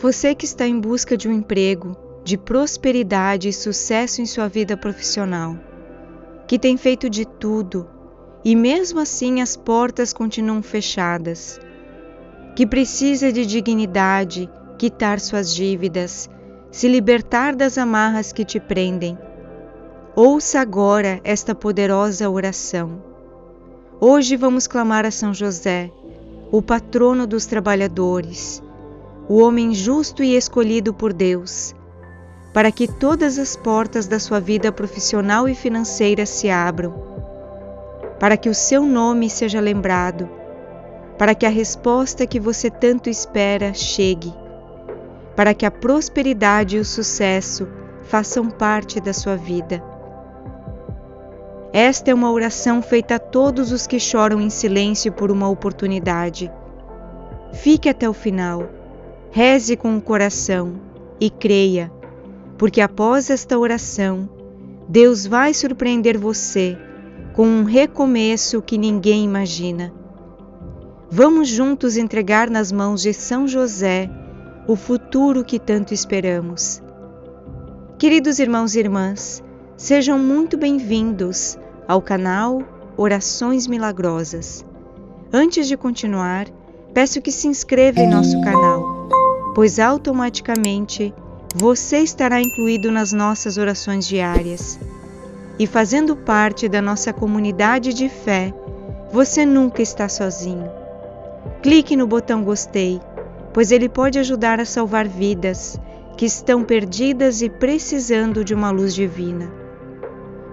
Você que está em busca de um emprego, de prosperidade e sucesso em sua vida profissional, que tem feito de tudo e mesmo assim as portas continuam fechadas, que precisa de dignidade, quitar suas dívidas, se libertar das amarras que te prendem. Ouça agora esta poderosa oração. Hoje vamos clamar a São José, o patrono dos trabalhadores, o homem justo e escolhido por Deus, para que todas as portas da sua vida profissional e financeira se abram, para que o seu nome seja lembrado, para que a resposta que você tanto espera chegue, para que a prosperidade e o sucesso façam parte da sua vida. Esta é uma oração feita a todos os que choram em silêncio por uma oportunidade. Fique até o final, reze com o coração e creia, porque após esta oração, Deus vai surpreender você com um recomeço que ninguém imagina. Vamos juntos entregar nas mãos de São José o futuro que tanto esperamos. Queridos irmãos e irmãs, sejam muito bem-vindos ao canal Orações Milagrosas. Antes de continuar, peço que se inscreva em nosso canal, pois automaticamente você estará incluído nas nossas orações diárias. E fazendo parte da nossa comunidade de fé, você nunca está sozinho. Clique no botão gostei, pois ele pode ajudar a salvar vidas que estão perdidas e precisando de uma luz divina.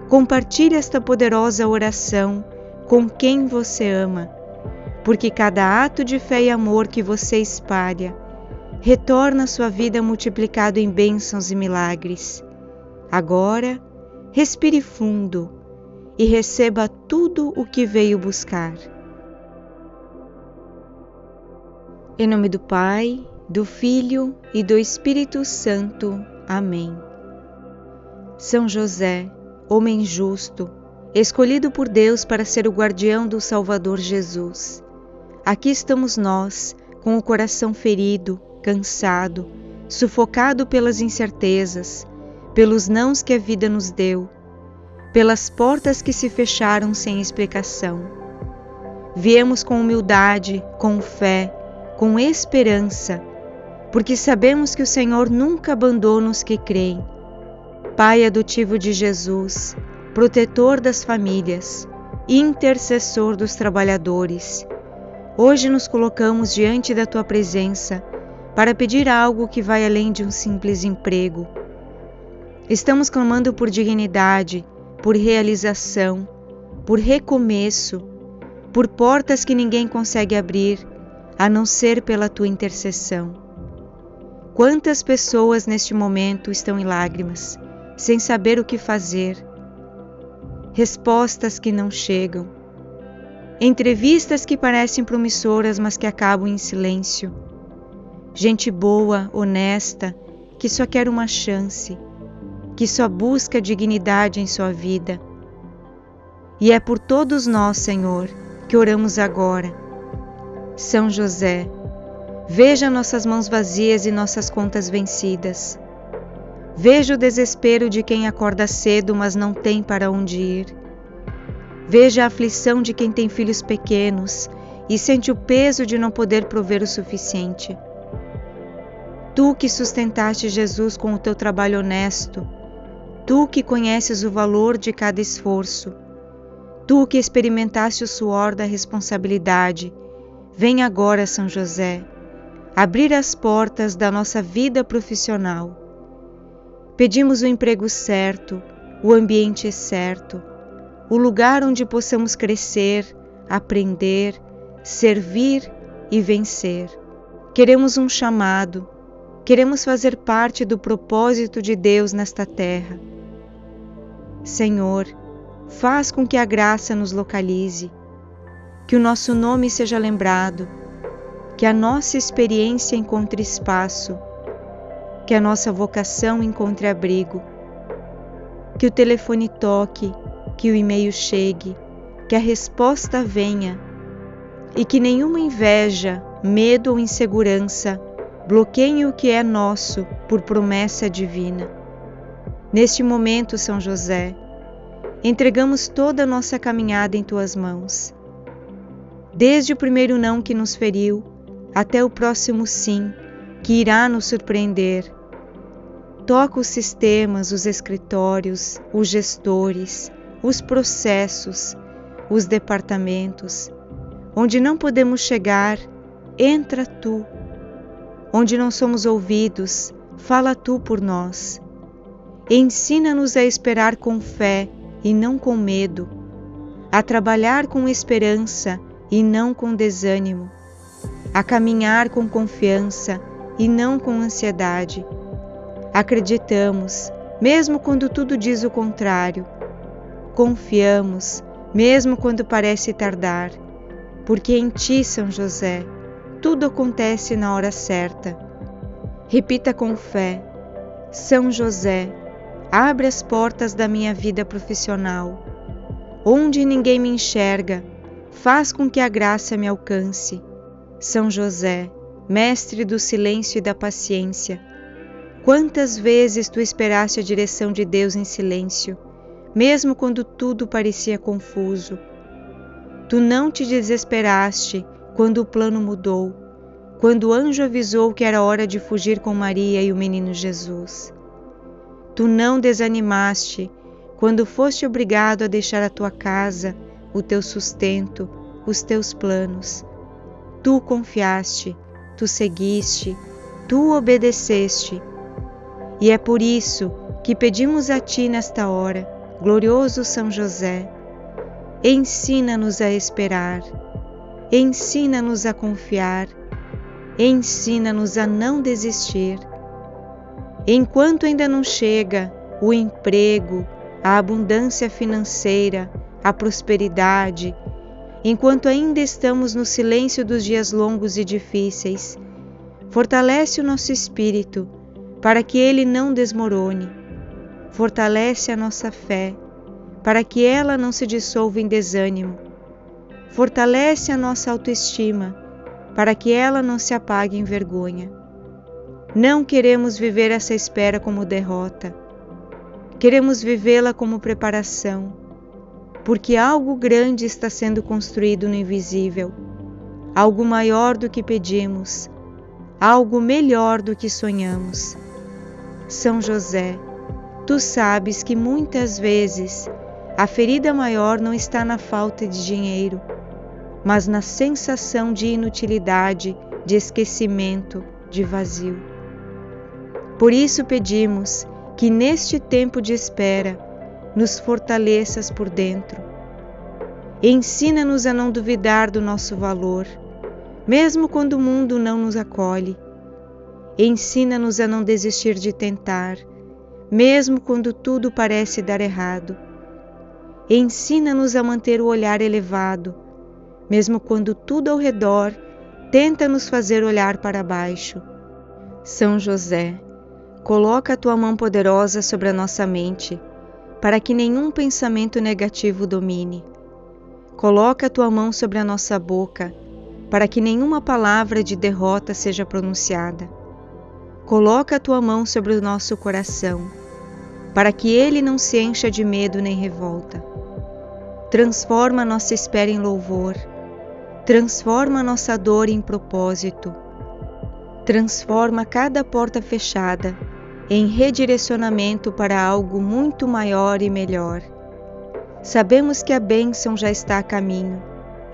Compartilhe esta poderosa oração com quem você ama, porque cada ato de fé e amor que você espalha retorna à sua vida multiplicado em bênçãos e milagres. Agora, respire fundo e receba tudo o que veio buscar. Em nome do Pai, do Filho e do Espírito Santo. Amém. São José, homem justo, escolhido por Deus para ser o guardião do Salvador Jesus. Aqui estamos nós, com o coração ferido, cansado, sufocado pelas incertezas, pelos nãos que a vida nos deu, pelas portas que se fecharam sem explicação. Viemos com humildade, com fé, com esperança, porque sabemos que o Senhor nunca abandona os que creem. Pai adotivo de Jesus, protetor das famílias, intercessor dos trabalhadores, hoje nos colocamos diante da Tua presença para pedir algo que vai além de um simples emprego. Estamos clamando por dignidade, por realização, por recomeço, por portas que ninguém consegue abrir, a não ser pela Tua intercessão. Quantas pessoas neste momento estão em lágrimas, sem saber o que fazer, respostas que não chegam, entrevistas que parecem promissoras, mas que acabam em silêncio, gente boa, honesta, que só quer uma chance, que só busca dignidade em sua vida. E é por todos nós, Senhor, que oramos agora. São José, veja nossas mãos vazias e nossas contas vencidas. Veja o desespero de quem acorda cedo, mas não tem para onde ir. Veja a aflição de quem tem filhos pequenos e sente o peso de não poder prover o suficiente. Tu que sustentaste Jesus com o teu trabalho honesto, tu que conheces o valor de cada esforço, tu que experimentaste o suor da responsabilidade, vem agora, São José, abrir as portas da nossa vida profissional. Pedimos o emprego certo, o ambiente certo, o lugar onde possamos crescer, aprender, servir e vencer. Queremos um chamado, queremos fazer parte do propósito de Deus nesta terra. Senhor, faz com que a graça nos localize, que o nosso nome seja lembrado, que a nossa experiência encontre espaço, que a nossa vocação encontre abrigo, que o telefone toque, que o e-mail chegue, que a resposta venha e que nenhuma inveja, medo ou insegurança bloqueiem o que é nosso por promessa divina. Neste momento, São José, entregamos toda a nossa caminhada em tuas mãos. Desde o primeiro não que nos feriu, até o próximo sim, que irá nos surpreender. Toca os sistemas, os escritórios, os gestores, os processos, os departamentos. Onde não podemos chegar, entra tu. Onde não somos ouvidos, fala tu por nós. Ensina-nos a esperar com fé e não com medo, a trabalhar com esperança e não com desânimo, a caminhar com confiança e não com ansiedade. Acreditamos, mesmo quando tudo diz o contrário. Confiamos, mesmo quando parece tardar, porque em ti, São José, tudo acontece na hora certa. Repita com fé: São José, abre as portas da minha vida profissional. Onde ninguém me enxerga, faz com que a graça me alcance. São José, mestre do silêncio e da paciência, quantas vezes tu esperaste a direção de Deus em silêncio, mesmo quando tudo parecia confuso. Tu não te desesperaste quando o plano mudou, quando o anjo avisou que era hora de fugir com Maria e o menino Jesus. Tu não desanimaste quando foste obrigado a deixar a tua casa, o teu sustento, os teus planos. Tu confiaste, tu seguiste, tu obedeceste. E é por isso que pedimos a ti nesta hora, glorioso São José, ensina-nos a esperar, ensina-nos a confiar, ensina-nos a não desistir. Enquanto ainda não chega o emprego, a abundância financeira, a prosperidade, enquanto ainda estamos no silêncio dos dias longos e difíceis, fortalece o nosso espírito para que ele não desmorone. Fortalece a nossa fé para que ela não se dissolva em desânimo. Fortalece a nossa autoestima para que ela não se apague em vergonha. Não queremos viver essa espera como derrota. Queremos vivê-la como preparação, porque algo grande está sendo construído no invisível, algo maior do que pedimos, algo melhor do que sonhamos. São José, tu sabes que muitas vezes a ferida maior não está na falta de dinheiro, mas na sensação de inutilidade, de esquecimento, de vazio. Por isso pedimos que neste tempo de espera nos fortaleças por dentro. Ensina-nos a não duvidar do nosso valor, mesmo quando o mundo não nos acolhe. Ensina-nos a não desistir de tentar, mesmo quando tudo parece dar errado. Ensina-nos a manter o olhar elevado, mesmo quando tudo ao redor tenta nos fazer olhar para baixo. São José, coloca a tua mão poderosa sobre a nossa mente, para que nenhum pensamento negativo domine. Coloca a tua mão sobre a nossa boca, para que nenhuma palavra de derrota seja pronunciada. Coloca a tua mão sobre o nosso coração, para que ele não se encha de medo nem revolta. Transforma a nossa espera em louvor, transforma a nossa dor em propósito, transforma cada porta fechada em redirecionamento para algo muito maior e melhor. Sabemos que a bênção já está a caminho,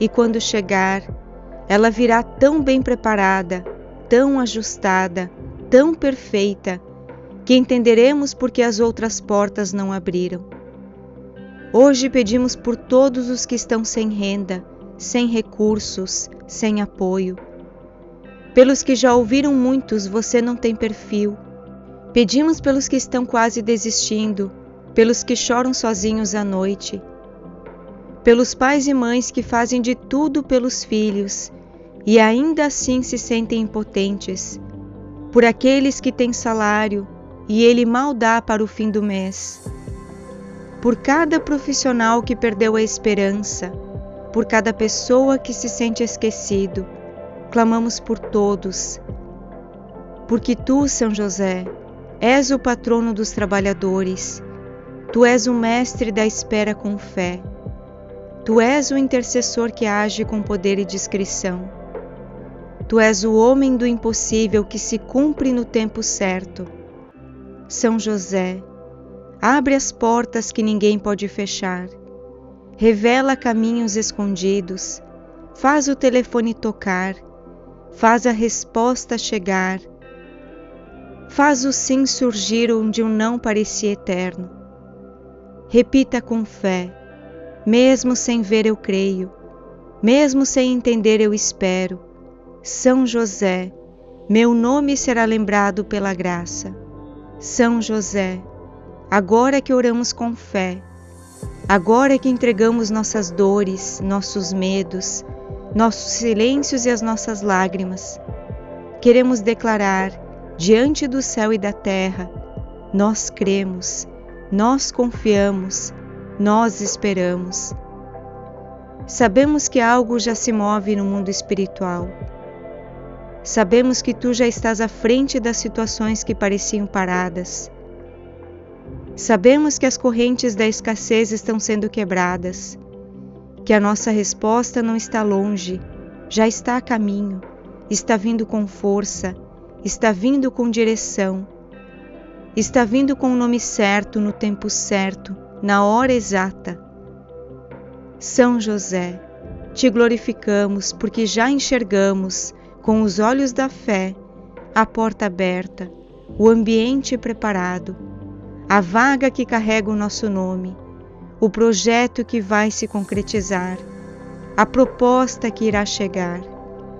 e quando chegar, ela virá tão bem preparada, tão ajustada, tão perfeita, que entenderemos por que as outras portas não abriram. Hoje pedimos por todos os que estão sem renda, sem recursos, sem apoio. Pelos que já ouviram muitos, você não tem perfil. Pedimos pelos que estão quase desistindo, pelos que choram sozinhos à noite, pelos pais e mães que fazem de tudo pelos filhos e ainda assim se sentem impotentes, por aqueles que têm salário e ele mal dá para o fim do mês, por cada profissional que perdeu a esperança, por cada pessoa que se sente esquecido. Clamamos por todos. porque tu, São José, és o patrono dos trabalhadores, tu és o mestre da espera com fé, tu és o intercessor que age com poder e discrição, tu és o homem do impossível que se cumpre no tempo certo. São José, abre as portas que ninguém pode fechar, revela caminhos escondidos, faz o telefone tocar, faz a resposta chegar, faz o sim surgir onde o não parecia eterno. Repita com fé, mesmo sem ver eu creio, mesmo sem entender eu espero. São José, meu nome será lembrado pela graça. São José, agora que oramos com fé, agora que entregamos nossas dores, nossos medos, nossos silêncios e as nossas lágrimas, queremos declarar, diante do céu e da terra, nós cremos, nós confiamos, nós esperamos. Sabemos que algo já se move no mundo espiritual. Sabemos que tu já estás à frente das situações que pareciam paradas. Sabemos que as correntes da escassez estão sendo quebradas, que a nossa resposta não está longe, já está a caminho, está vindo com força, está vindo com direção, está vindo com o nome certo, no tempo certo, na hora exata. São José, te glorificamos porque já enxergamos, com os olhos da fé, a porta aberta, o ambiente preparado, a vaga que carrega o nosso nome, o projeto que vai se concretizar, a proposta que irá chegar.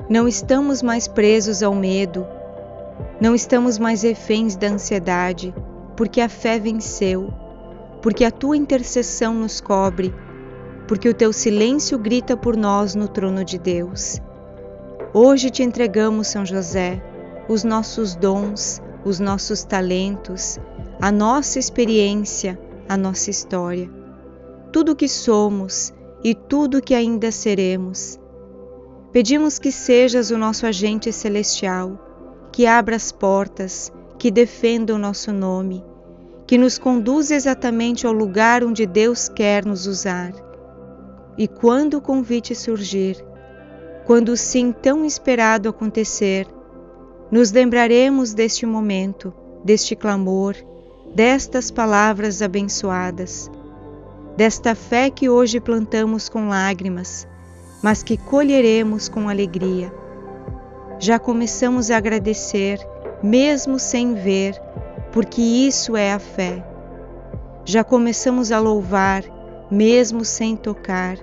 Não estamos mais presos ao medo, não estamos mais reféns da ansiedade, porque a fé venceu, porque a tua intercessão nos cobre, porque o teu silêncio grita por nós no trono de Deus. Hoje te entregamos, São José, os nossos dons, os nossos talentos, a nossa experiência, a nossa história, tudo o que somos e tudo o que ainda seremos. Pedimos que sejas o nosso agente celestial, que abra as portas, que defenda o nosso nome, que nos conduza exatamente ao lugar onde Deus quer nos usar. E quando o convite surgir, quando o sim tão esperado acontecer, nos lembraremos deste momento, deste clamor, destas palavras abençoadas, desta fé que hoje plantamos com lágrimas, mas que colheremos com alegria. Já começamos a agradecer, mesmo sem ver, porque isso é a fé. Já começamos a louvar, mesmo sem tocar,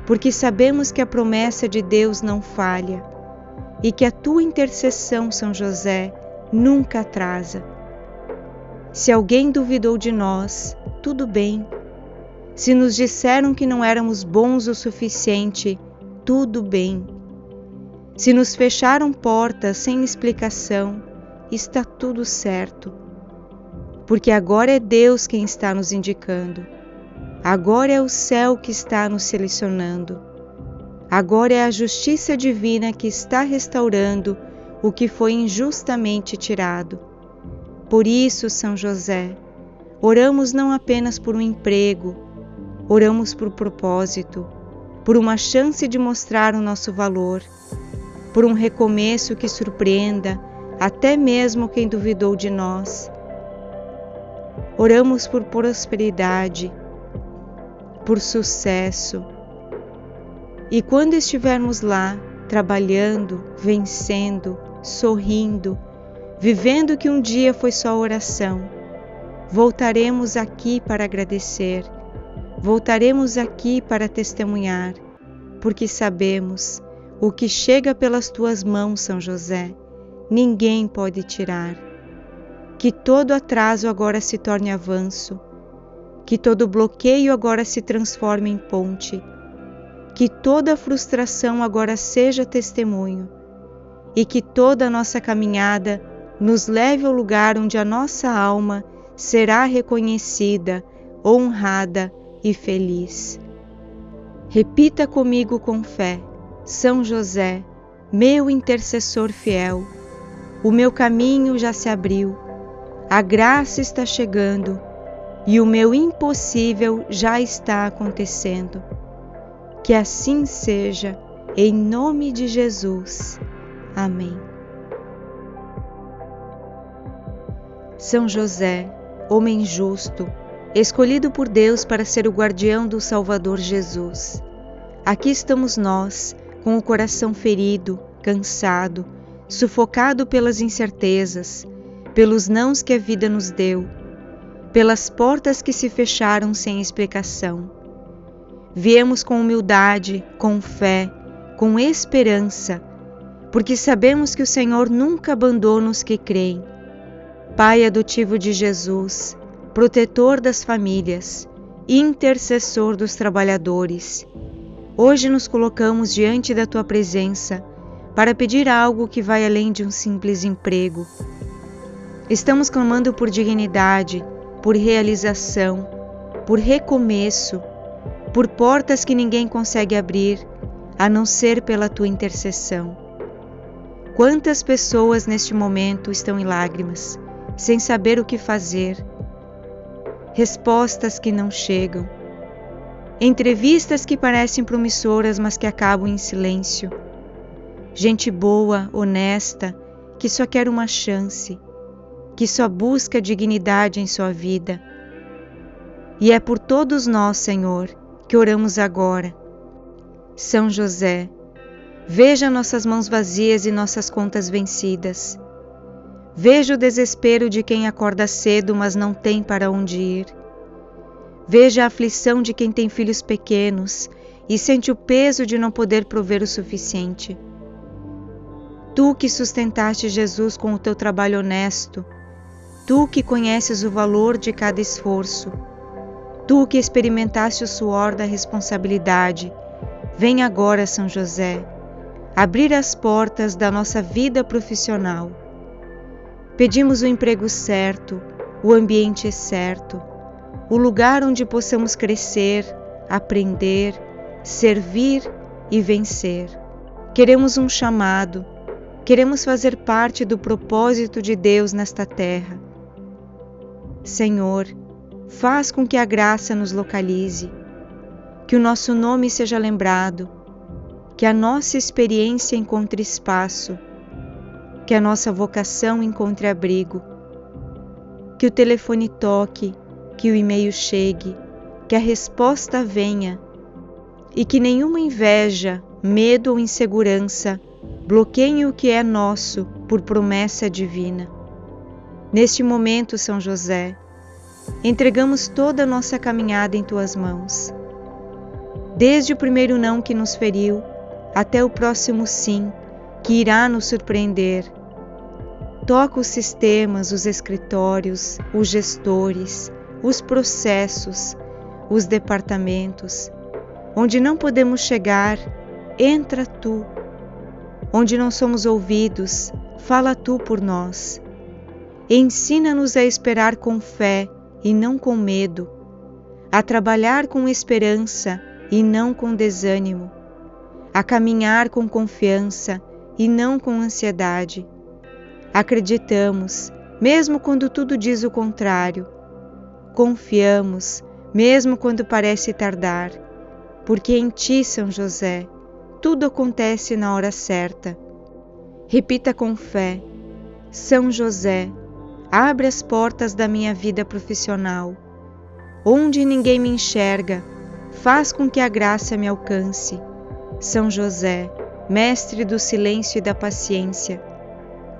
porque sabemos que a promessa de Deus não falha e que a tua intercessão, São José, nunca atrasa. Se alguém duvidou de nós, tudo bem. Se nos disseram que não éramos bons o suficiente, tudo bem. Se nos fecharam portas sem explicação, está tudo certo. Porque agora é Deus quem está nos indicando. Agora é o céu que está nos selecionando. Agora é a justiça divina que está restaurando o que foi injustamente tirado. Por isso, São José, oramos não apenas por um emprego, oramos por propósito, por uma chance de mostrar o nosso valor, por um recomeço que surpreenda até mesmo quem duvidou de nós. Oramos por prosperidade, por sucesso. E quando estivermos lá, trabalhando, vencendo, sorrindo, vivendo que um dia foi só oração, voltaremos aqui para agradecer, voltaremos aqui para testemunhar, porque sabemos, o que chega pelas tuas mãos, São José, ninguém pode tirar. Que todo atraso agora se torne avanço, que todo bloqueio agora se transforme em ponte, que toda frustração agora seja testemunho e que toda a nossa caminhada nos leve ao lugar onde a nossa alma será reconhecida, honrada e feliz. Repita comigo com fé: São José, meu intercessor fiel, O meu caminho já se abriu, a graça está chegando e o meu impossível já está acontecendo. Que assim seja, em nome de Jesus. Amém. São José, homem justo, escolhido por Deus para ser o guardião do Salvador Jesus. Aqui estamos nós, com o coração ferido, cansado, sufocado pelas incertezas, pelos nãos que a vida nos deu, pelas portas que se fecharam sem explicação. Viemos com humildade, com fé, com esperança, porque sabemos que o Senhor nunca abandona os que creem. Pai adotivo de Jesus, protetor das famílias, intercessor dos trabalhadores, hoje nos colocamos diante da Tua presença para pedir algo que vai além de um simples emprego. Estamos clamando por dignidade, por realização, por recomeço, por portas que ninguém consegue abrir, a não ser pela Tua intercessão. Quantas pessoas neste momento estão em lágrimas, sem saber o que fazer, respostas que não chegam, entrevistas que parecem promissoras, mas que acabam em silêncio, gente boa, honesta, que só quer uma chance, que só busca dignidade em sua vida. E é por todos nós, Senhor, que oramos agora. São José, veja nossas mãos vazias e nossas contas vencidas. Veja o desespero de quem acorda cedo, mas não tem para onde ir. Veja a aflição de quem tem filhos pequenos e sente o peso de não poder prover o suficiente. Tu que sustentaste Jesus com o teu trabalho honesto, tu que conheces o valor de cada esforço, tu que experimentaste o suor da responsabilidade, vem agora, São José, abrir as portas da nossa vida profissional. Pedimos o emprego certo, o ambiente certo, o lugar onde possamos crescer, aprender, servir e vencer. Queremos um chamado, queremos fazer parte do propósito de Deus nesta terra. Senhor, faz com que a graça nos localize, que o nosso nome seja lembrado, que a nossa experiência encontre espaço, que a nossa vocação encontre abrigo, que o telefone toque, que o e-mail chegue, que a resposta venha e que nenhuma inveja, medo ou insegurança bloqueiem o que é nosso por promessa divina. Neste momento, São José, entregamos toda a nossa caminhada em Tuas mãos. Desde o primeiro não que nos feriu, até o próximo sim, que irá nos surpreender. Toca os sistemas, os escritórios, os gestores, os processos, os departamentos. Onde não podemos chegar, entra Tu. Onde não somos ouvidos, fala Tu por nós. Ensina-nos a esperar com fé e não com medo, a trabalhar com esperança e não com desânimo, a caminhar com confiança e não com ansiedade. Acreditamos, mesmo quando tudo diz o contrário. Confiamos, mesmo quando parece tardar, porque em Ti, São José, tudo acontece na hora certa. Repita com fé: São José, abre as portas da minha vida profissional. Onde ninguém me enxerga, faz com que a graça me alcance. São José, mestre do silêncio e da paciência,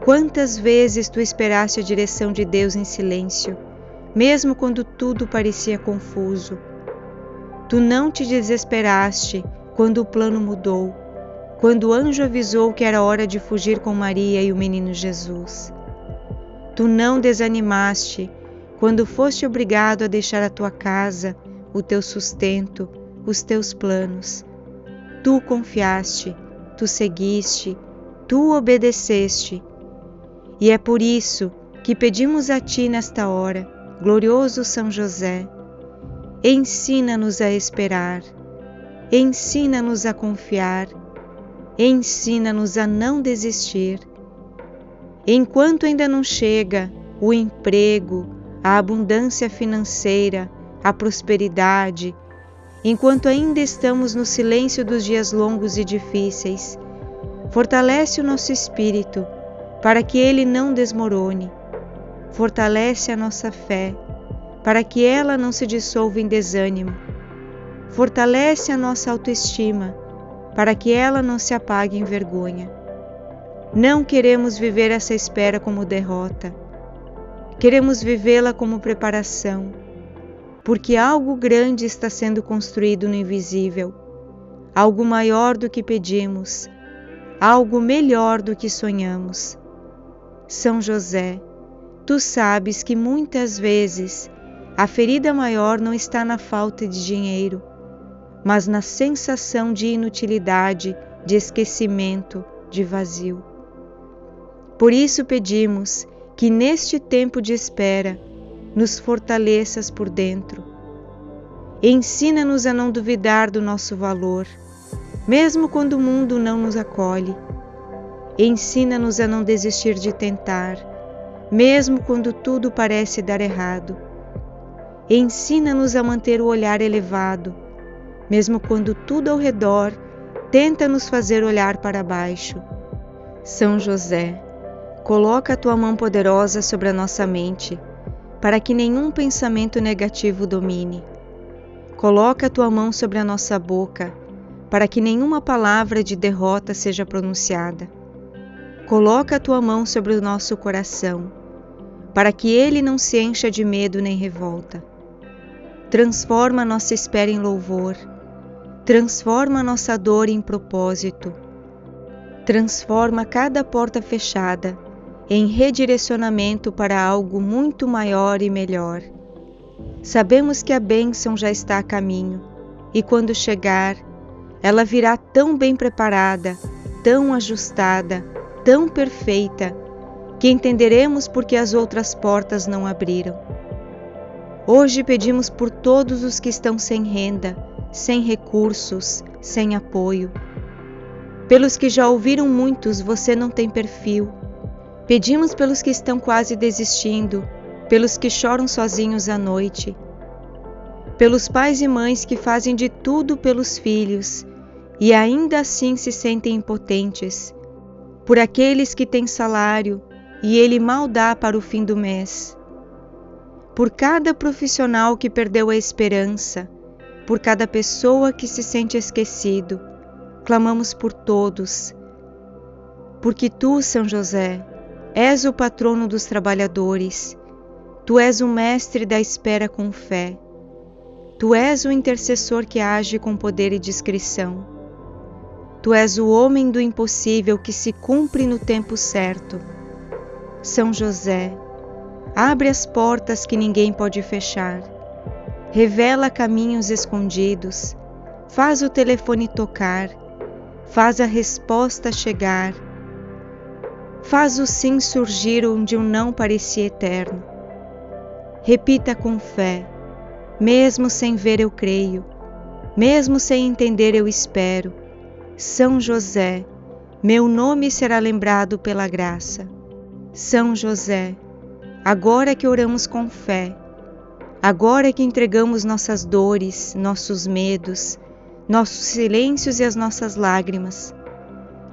quantas vezes Tu esperaste a direção de Deus em silêncio, mesmo quando tudo parecia confuso. Tu não te desesperaste quando o plano mudou, quando o anjo avisou que era hora de fugir com Maria e o menino Jesus. Tu não desanimaste quando foste obrigado a deixar a tua casa, o teu sustento, os teus planos. Tu confiaste, tu seguiste, tu obedeceste. E é por isso que pedimos a Ti nesta hora, glorioso São José, ensina-nos a esperar, ensina-nos a confiar, ensina-nos a não desistir, Enquanto ainda não chega o emprego, a abundância financeira, a prosperidade, enquanto ainda estamos no silêncio dos dias longos e difíceis, fortalece o nosso espírito para que ele não desmorone. Fortalece a nossa fé para que ela não se dissolva em desânimo. Fortalece a nossa autoestima para que ela não se apague em vergonha. Não queremos viver essa espera como derrota. Queremos vivê-la como preparação, porque algo grande está sendo construído no invisível, algo maior do que pedimos, algo melhor do que sonhamos. São José, tu sabes que muitas vezes a ferida maior não está na falta de dinheiro, mas na sensação de inutilidade, de esquecimento, de vazio. Por isso pedimos que neste tempo de espera nos fortaleças por dentro. Ensina-nos a não duvidar do nosso valor, mesmo quando o mundo não nos acolhe. Ensina-nos a não desistir de tentar, mesmo quando tudo parece dar errado. Ensina-nos a manter o olhar elevado, mesmo quando tudo ao redor tenta nos fazer olhar para baixo. São José, coloca a tua mão poderosa sobre a nossa mente, para que nenhum pensamento negativo domine. Coloca a tua mão sobre a nossa boca, para que nenhuma palavra de derrota seja pronunciada. Coloca a tua mão sobre o nosso coração, para que ele não se encha de medo nem revolta. Transforma a nossa espera em louvor, transforma a nossa dor em propósito, transforma cada porta fechada em redirecionamento para algo muito maior e melhor. Sabemos que a bênção já está a caminho, e quando chegar, ela virá tão bem preparada, tão ajustada, tão perfeita, que entenderemos por que as outras portas não abriram. Hoje pedimos por todos os que estão sem renda, sem recursos, sem apoio. Pelos que já ouviram muitos, você não tem perfil. Pedimos pelos que estão quase desistindo, pelos que choram sozinhos à noite, pelos pais e mães que fazem de tudo pelos filhos e ainda assim se sentem impotentes, por aqueles que têm salário e ele mal dá para o fim do mês, por cada profissional que perdeu a esperança, por cada pessoa que se sente esquecido. Clamamos por todos, porque tu, São José, és o patrono dos trabalhadores, tu és o mestre da espera com fé, tu és o intercessor que age com poder e discrição, tu és o homem do impossível que se cumpre no tempo certo. São José, abre as portas que ninguém pode fechar, revela caminhos escondidos, faz o telefone tocar, faz a resposta chegar, faz o sim surgir onde o não parecia eterno. Repita com fé, mesmo sem ver eu creio, mesmo sem entender eu espero. São José, meu nome será lembrado pela graça. São José, agora que oramos com fé, agora que entregamos nossas dores, nossos medos, nossos silêncios e as nossas lágrimas,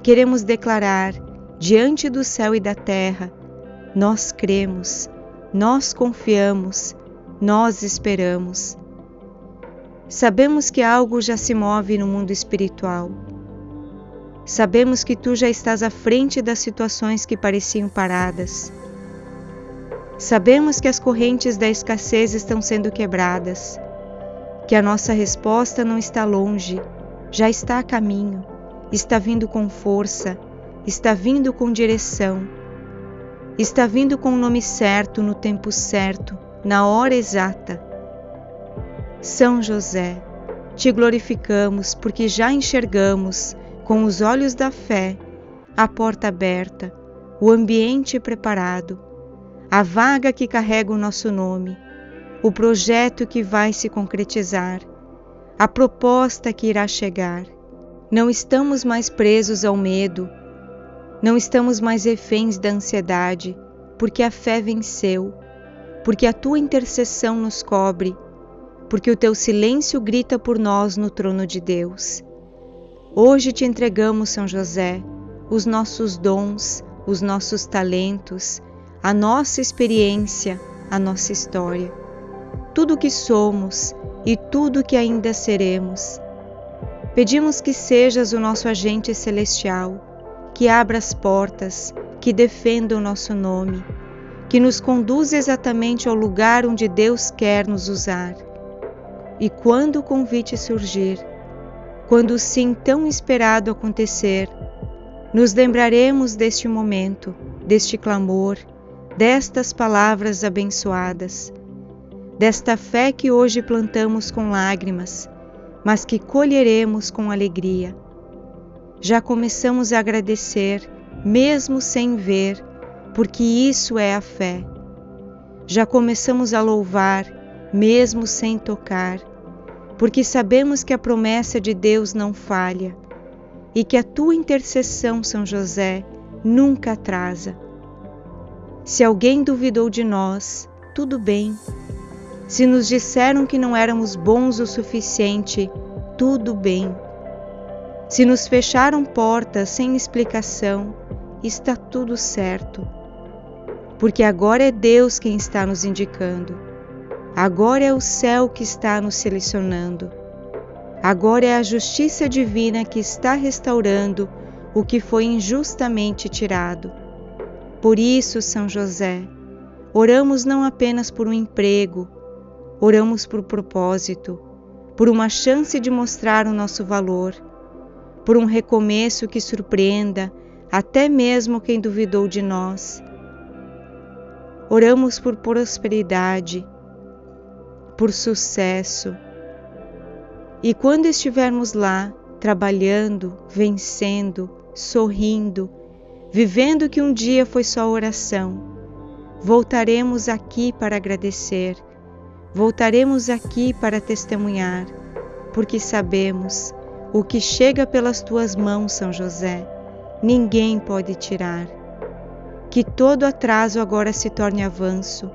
queremos declarar diante do céu e da terra: nós cremos, nós confiamos, nós esperamos. Sabemos que algo já se move no mundo espiritual. Sabemos que tu já estás à frente das situações que pareciam paradas. Sabemos que as correntes da escassez estão sendo quebradas, que a nossa resposta não está longe, já está a caminho, está vindo com força, está vindo com direção, está vindo com o nome certo, no tempo certo, na hora exata. São José, te glorificamos porque já enxergamos, com os olhos da fé, a porta aberta, o ambiente preparado, a vaga que carrega o nosso nome, o projeto que vai se concretizar, a proposta que irá chegar. Não estamos mais presos ao medo, Não estamos mais reféns da ansiedade, porque a fé venceu, porque a tua intercessão nos cobre, porque o teu silêncio grita por nós no trono de Deus. Hoje te entregamos, São José, os nossos dons, os nossos talentos, a nossa experiência, a nossa história, tudo o que somos e tudo o que ainda seremos. Pedimos que sejas o nosso agente celestial, que abra as portas, que defenda o nosso nome, que nos conduza exatamente ao lugar onde Deus quer nos usar. E quando o convite surgir, quando o sim tão esperado acontecer, nos lembraremos deste momento, deste clamor, destas palavras abençoadas, desta fé que hoje plantamos com lágrimas, mas que colheremos com alegria. Já começamos a agradecer, mesmo sem ver, porque isso é a fé. Já começamos a louvar, mesmo sem tocar, porque sabemos que a promessa de Deus não falha e que a tua intercessão, São José, nunca atrasa. Se alguém duvidou de nós, tudo bem. Se nos disseram que não éramos bons o suficiente, tudo bem. Se nos fecharam portas sem explicação, está tudo certo. Porque agora é Deus quem está nos indicando. Agora é o céu que está nos selecionando. Agora é a justiça divina que está restaurando o que foi injustamente tirado. Por isso, São José, oramos não apenas por um emprego, oramos por propósito, por uma chance de mostrar o nosso valor, por um recomeço que surpreenda até mesmo quem duvidou de nós. Oramos por prosperidade, por sucesso. E quando estivermos lá, trabalhando, vencendo, sorrindo, vivendo que um dia foi só oração, voltaremos aqui para agradecer, voltaremos aqui para testemunhar, porque sabemos o que chega pelas tuas mãos, São José, ninguém pode tirar. Que todo atraso agora se torne avanço,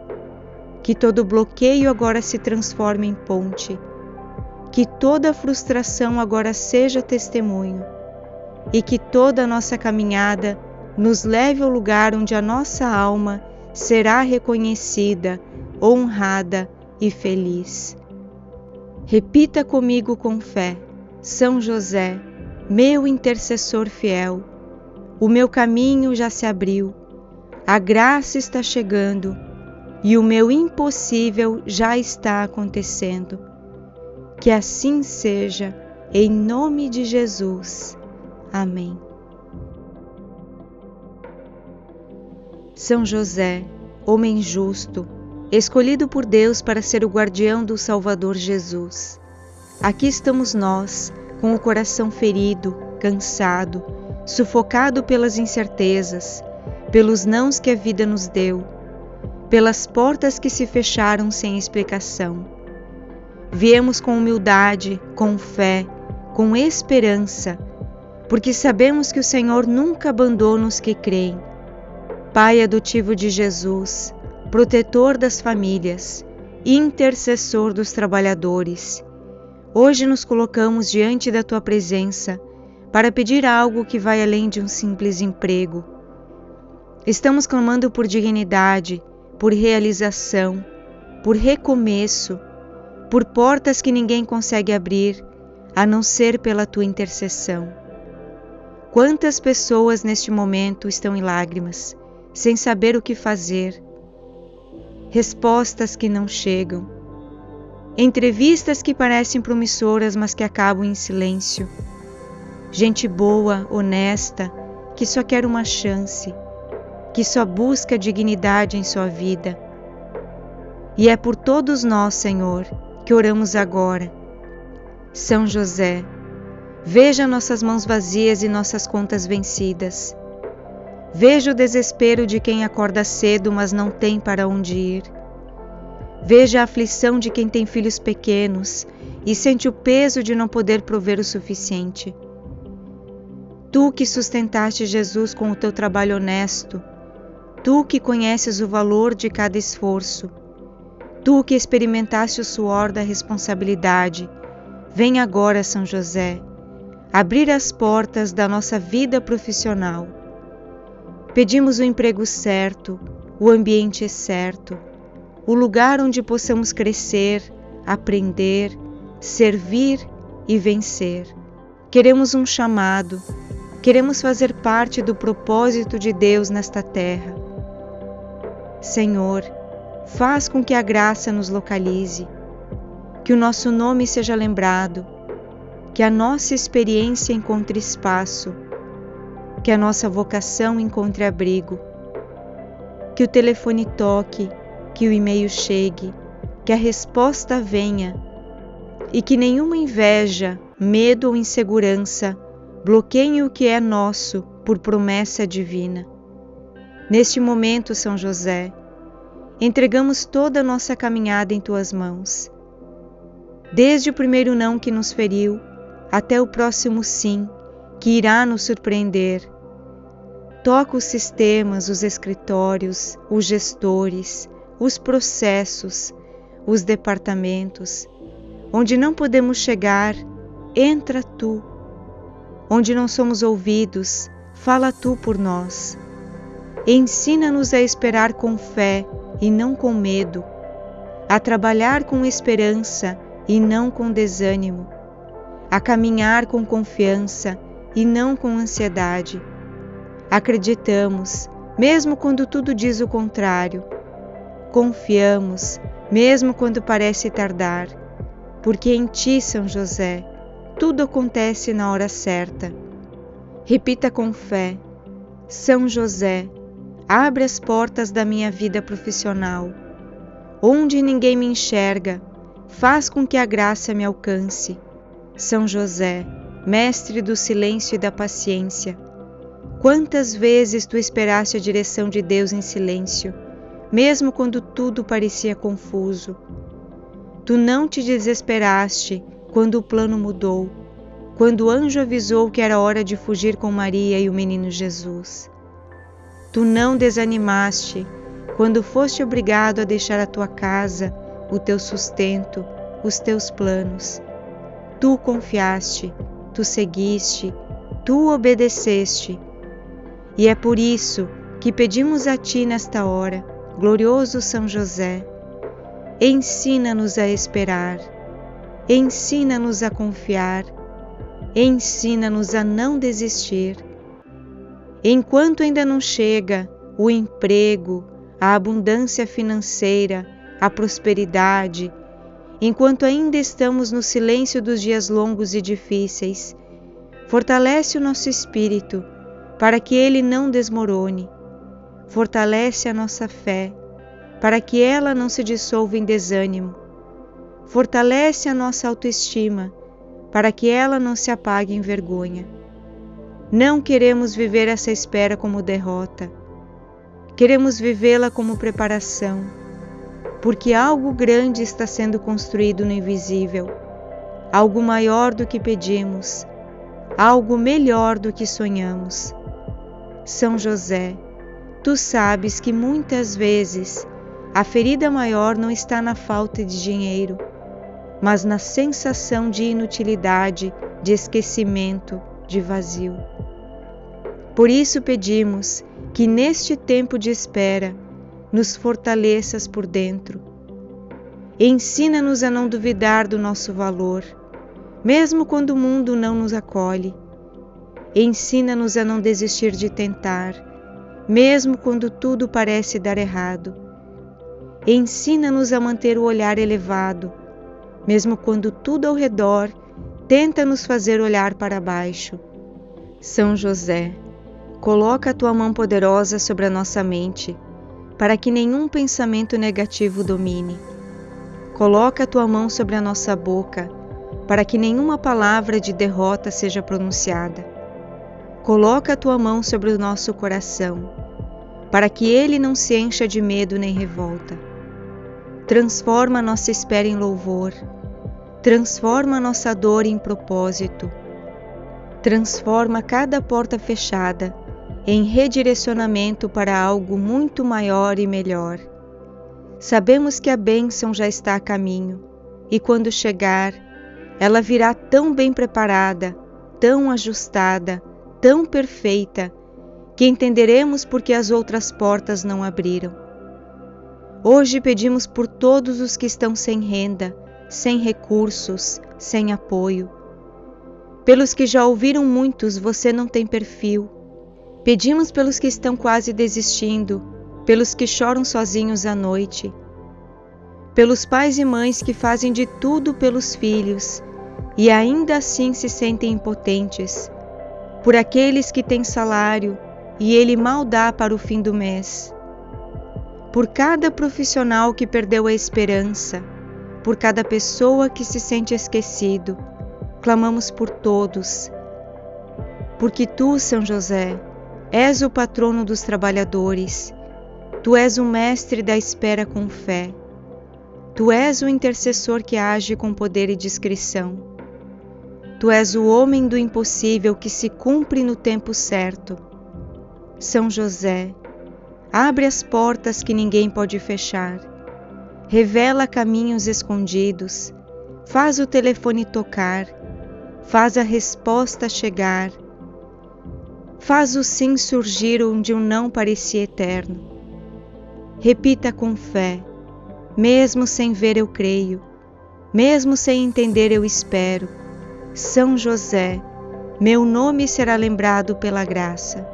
que todo bloqueio agora se transforme em ponte, que toda frustração agora seja testemunho e que toda a nossa caminhada nos leve ao lugar onde a nossa alma será reconhecida, honrada e feliz. Repita comigo com fé: São José, meu intercessor fiel, o meu caminho já se abriu, a graça está chegando e o meu impossível já está acontecendo. Que assim seja, em nome de Jesus. Amém. São José, homem justo, escolhido por Deus para ser o guardião do Salvador Jesus. Aqui estamos nós, com o coração ferido, cansado, sufocado pelas incertezas, pelos nãos que a vida nos deu, pelas portas que se fecharam sem explicação. Viemos com humildade, com fé, com esperança, porque sabemos que o Senhor nunca abandona os que creem. Pai adotivo de Jesus, protetor das famílias, intercessor dos trabalhadores, hoje nos colocamos diante da Tua presença para pedir algo que vai além de um simples emprego. Estamos clamando por dignidade, por realização, por recomeço, por portas que ninguém consegue abrir, a não ser pela Tua intercessão. Quantas pessoas neste momento estão em lágrimas, sem saber o que fazer, respostas que não chegam, entrevistas que parecem promissoras, mas que acabam em silêncio, gente boa, honesta, que só quer uma chance, que só busca dignidade em sua vida. E é por todos nós, Senhor, que oramos agora. São José, veja nossas mãos vazias e nossas contas vencidas. Veja o desespero de quem acorda cedo, mas não tem para onde ir. Veja a aflição de quem tem filhos pequenos e sente o peso de não poder prover o suficiente. Tu que sustentaste Jesus com o teu trabalho honesto, Tu que conheces o valor de cada esforço, Tu que experimentaste o suor da responsabilidade, vem agora, São José, abrir as portas da nossa vida profissional. Pedimos o emprego certo, o ambiente certo, o lugar onde possamos crescer, aprender, servir e vencer. Queremos um chamado, queremos fazer parte do propósito de Deus nesta terra. Senhor, faz com que a graça nos localize, que o nosso nome seja lembrado, que a nossa experiência encontre espaço, que a nossa vocação encontre abrigo, que o telefone toque, que o e-mail chegue, que a resposta venha e que nenhuma inveja, medo ou insegurança bloqueiem o que é nosso por promessa divina. Neste momento, São José, entregamos toda a nossa caminhada em Tuas mãos. Desde o primeiro não que nos feriu, até o próximo sim, que irá nos surpreender. Toca os sistemas, os escritórios, os gestores, os processos, os departamentos. Onde não podemos chegar, entra Tu. Onde não somos ouvidos, fala Tu por nós. Ensina-nos a esperar com fé e não com medo, a trabalhar com esperança e não com desânimo, a caminhar com confiança e não com ansiedade. Acreditamos, mesmo quando tudo diz o contrário. Confiamos, mesmo quando parece tardar, porque em Ti, São José, tudo acontece na hora certa. Repita com fé: São José, abre as portas da minha vida profissional. Onde ninguém me enxerga, faz com que a graça me alcance. São José, mestre do silêncio e da paciência, quantas vezes Tu esperaste a direção de Deus em silêncio, mesmo quando tudo parecia confuso. Tu não te desesperaste quando o plano mudou, quando o anjo avisou que era hora de fugir com Maria e o menino Jesus. Tu não desanimaste quando foste obrigado a deixar a tua casa, o teu sustento, os teus planos. Tu confiaste, Tu seguiste, Tu obedeceste. E é por isso que pedimos a Ti nesta hora, glorioso São José, ensina-nos a esperar, ensina-nos a confiar, ensina-nos a não desistir. Enquanto ainda não chega o emprego, a abundância financeira, a prosperidade, enquanto ainda estamos no silêncio dos dias longos e difíceis, fortalece o nosso espírito para que ele não desmorone. Fortalece a nossa fé para que ela não se dissolva em desânimo. Fortalece a nossa autoestima para que ela não se apague em vergonha. Não queremos viver essa espera como derrota. Queremos vivê-la como preparação, porque algo grande está sendo construído no invisível, algo maior do que pedimos, algo melhor do que sonhamos. São José, Tu sabes que muitas vezes a ferida maior não está na falta de dinheiro, mas na sensação de inutilidade, de esquecimento, de vazio. Por isso pedimos que neste tempo de espera nos fortaleças por dentro. Ensina-nos a não duvidar do nosso valor, mesmo quando o mundo não nos acolhe. Ensina-nos a não desistir de tentar, mesmo quando tudo parece dar errado. Ensina-nos a manter o olhar elevado, mesmo quando tudo ao redor tenta nos fazer olhar para baixo. São José, coloca a Tua mão poderosa sobre a nossa mente, para que nenhum pensamento negativo domine. Coloca a Tua mão sobre a nossa boca, para que nenhuma palavra de derrota seja pronunciada. Coloca a Tua mão sobre o nosso coração, para que ele não se encha de medo nem revolta. Transforma a nossa espera em louvor, transforma a nossa dor em propósito. Transforma cada porta fechada em redirecionamento para algo muito maior e melhor. Sabemos que a bênção já está a caminho, e quando chegar, ela virá tão bem preparada, tão ajustada, tão perfeita, que entenderemos por que as outras portas não abriram. Hoje pedimos por todos os que estão sem renda, sem recursos, sem apoio. Pelos que já ouviram muitos, você não tem perfil. Pedimos pelos que estão quase desistindo, pelos que choram sozinhos à noite, pelos pais e mães que fazem de tudo pelos filhos e ainda assim se sentem impotentes, por aqueles que têm salário e ele mal dá para o fim do mês, por cada profissional que perdeu a esperança, por cada pessoa que se sente esquecido. Clamamos por todos, porque tu, São José, és o patrono dos trabalhadores, tu és o mestre da espera com fé, tu és o intercessor que age com poder e discrição, tu és o homem do impossível que se cumpre no tempo certo. São José, abre as portas que ninguém pode fechar, revela caminhos escondidos, faz o telefone tocar, faz a resposta chegar, faz o sim surgir onde o não parecia eterno. Repita com fé, mesmo sem ver eu creio, mesmo sem entender eu espero. São José, meu nome será lembrado pela graça.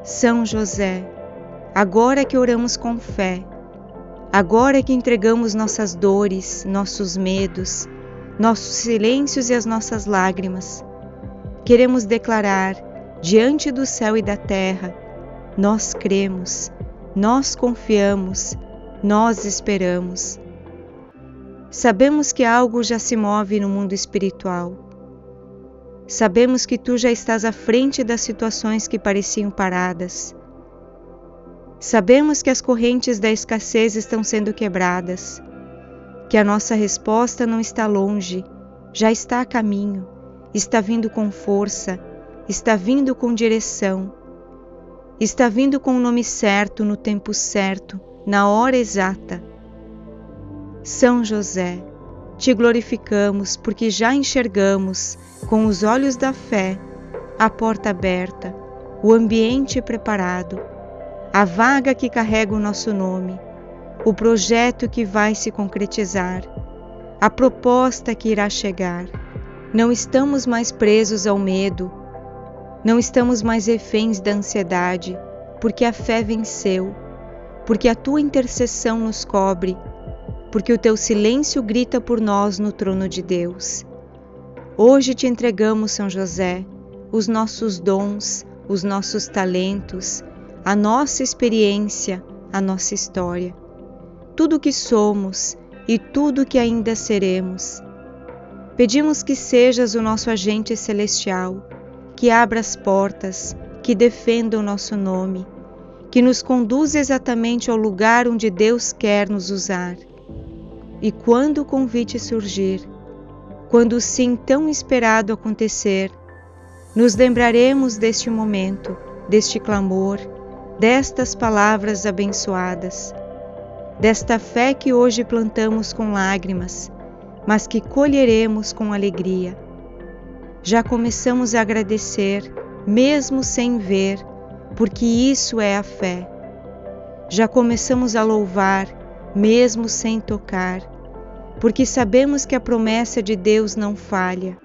São José, agora que oramos com fé, agora que entregamos nossas dores, nossos medos, nossos silêncios e as nossas lágrimas, queremos declarar diante do céu e da terra: nós cremos, nós confiamos, nós esperamos. Sabemos que algo já se move no mundo espiritual. Sabemos que tu já estás à frente das situações que pareciam paradas. Sabemos que as correntes da escassez estão sendo quebradas, que a nossa resposta não está longe, já está a caminho, está vindo com força, está vindo com direção, está vindo com o nome certo, no tempo certo, na hora exata. São José, te glorificamos porque já enxergamos, com os olhos da fé, a porta aberta, o ambiente preparado, a vaga que carrega o nosso nome, o projeto que vai se concretizar, a proposta que irá chegar. Não estamos mais presos ao medo, não estamos mais reféns da ansiedade, porque a fé venceu, porque a tua intercessão nos cobre, porque o teu silêncio grita por nós no trono de Deus. Hoje te entregamos, São José, os nossos dons, os nossos talentos, a nossa experiência, a nossa história, tudo o que somos e tudo o que ainda seremos. Pedimos que sejas o nosso agente celestial, que abra as portas, que defenda o nosso nome, que nos conduza exatamente ao lugar onde Deus quer nos usar. E quando o convite surgir, quando o sim tão esperado acontecer, nos lembraremos deste momento, deste clamor, destas palavras abençoadas, desta fé que hoje plantamos com lágrimas, mas que colheremos com alegria. Já começamos a agradecer, mesmo sem ver, porque isso é a fé. Já começamos a louvar, mesmo sem tocar, porque sabemos que a promessa de Deus não falha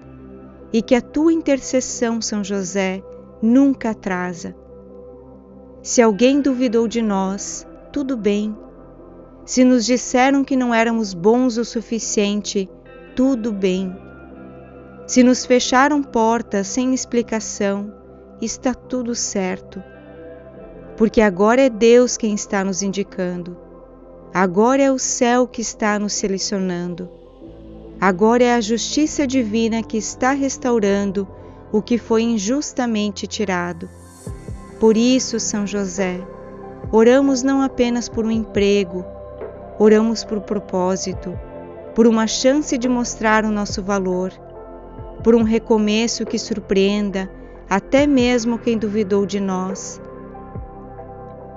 e que a tua intercessão, São José, nunca atrasa. Se alguém duvidou de nós, tudo bem. Se nos disseram que não éramos bons o suficiente, tudo bem. Se nos fecharam portas sem explicação, está tudo certo. Porque agora é Deus quem está nos indicando. Agora é o céu que está nos selecionando. Agora é a justiça divina que está restaurando o que foi injustamente tirado. Por isso, São José, oramos não apenas por um emprego, oramos por propósito, por uma chance de mostrar o nosso valor, por um recomeço que surpreenda, até mesmo quem duvidou de nós.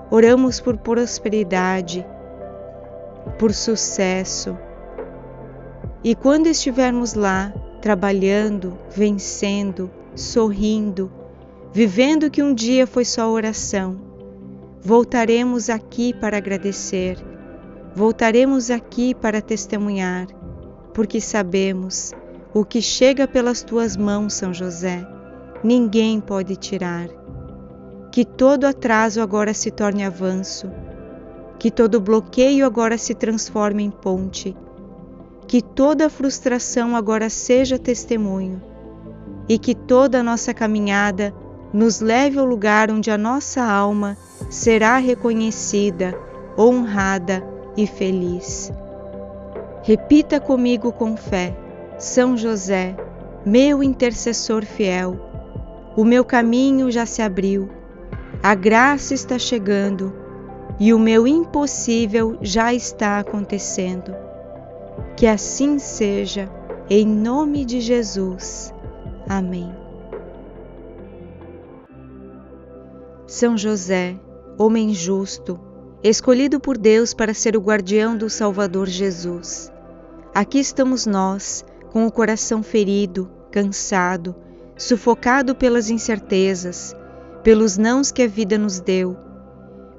Oramos por prosperidade, por sucesso. E quando estivermos lá, trabalhando, vencendo, sorrindo, vivendo que um dia foi só oração, voltaremos aqui para agradecer, voltaremos aqui para testemunhar, porque sabemos, o que chega pelas tuas mãos, São José, ninguém pode tirar. Que todo atraso agora se torne avanço, que todo bloqueio agora se transforme em ponte, que toda frustração agora seja testemunho e que toda a nossa caminhada nos leve ao lugar onde a nossa alma será reconhecida, honrada e feliz. Repita comigo com fé: São José, meu intercessor fiel, o meu caminho já se abriu, a graça está chegando e o meu impossível já está acontecendo. Que assim seja, em nome de Jesus. Amém. São José, homem justo, escolhido por Deus para ser o guardião do Salvador Jesus. Aqui estamos nós, com o coração ferido, cansado, sufocado pelas incertezas, pelos nãos que a vida nos deu,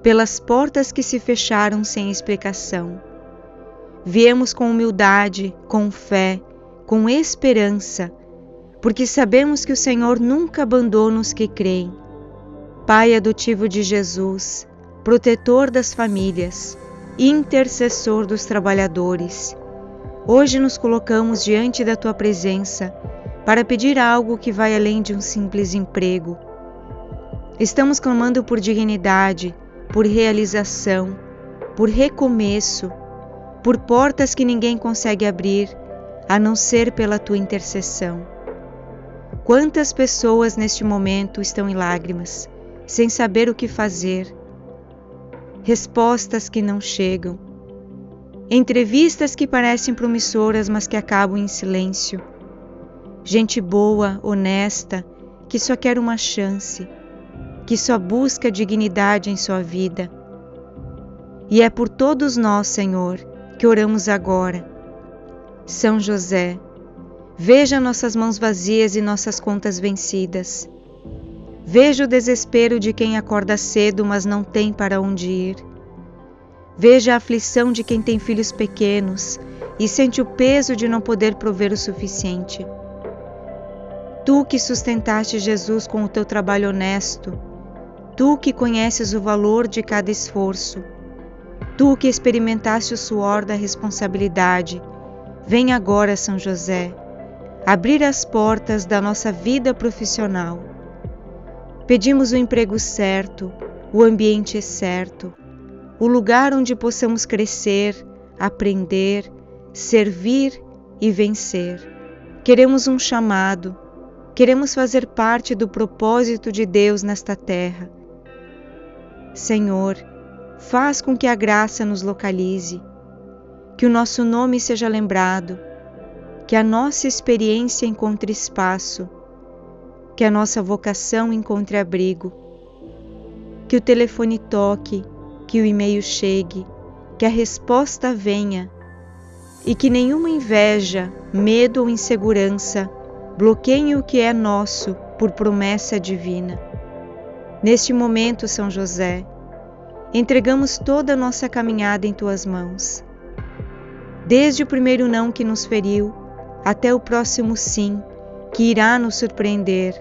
pelas portas que se fecharam sem explicação. Viemos com humildade, com fé, com esperança, porque sabemos que o Senhor nunca abandona os que creem. Pai adotivo de Jesus, protetor das famílias, intercessor dos trabalhadores, hoje nos colocamos diante da Tua presença para pedir algo que vai além de um simples emprego. Estamos clamando por dignidade, por realização, por recomeço, por portas que ninguém consegue abrir, a não ser pela Tua intercessão. Quantas pessoas neste momento estão em lágrimas, sem saber o que fazer, respostas que não chegam, entrevistas que parecem promissoras, mas que acabam em silêncio, gente boa, honesta, que só quer uma chance, que só busca dignidade em sua vida. E é por todos nós, Senhor, que oramos agora. São José, veja nossas mãos vazias e nossas contas vencidas. Veja o desespero de quem acorda cedo, mas não tem para onde ir. Veja a aflição de quem tem filhos pequenos e sente o peso de não poder prover o suficiente. Tu que sustentaste Jesus com o teu trabalho honesto, Tu que conheces o valor de cada esforço, Tu que experimentaste o suor da responsabilidade, vem agora, São José, abrir as portas da nossa vida profissional. Pedimos o emprego certo, o ambiente certo, o lugar onde possamos crescer, aprender, servir e vencer. Queremos um chamado, queremos fazer parte do propósito de Deus nesta terra. Senhor, faz com que a graça nos localize, que o nosso nome seja lembrado, que a nossa experiência encontre espaço, que a nossa vocação encontre abrigo, que o telefone toque, que o e-mail chegue, que a resposta venha e que nenhuma inveja, medo ou insegurança bloqueiem o que é nosso por promessa divina. Neste momento, São José, entregamos toda a nossa caminhada em Tuas mãos. Desde o primeiro não que nos feriu, até o próximo sim, que irá nos surpreender.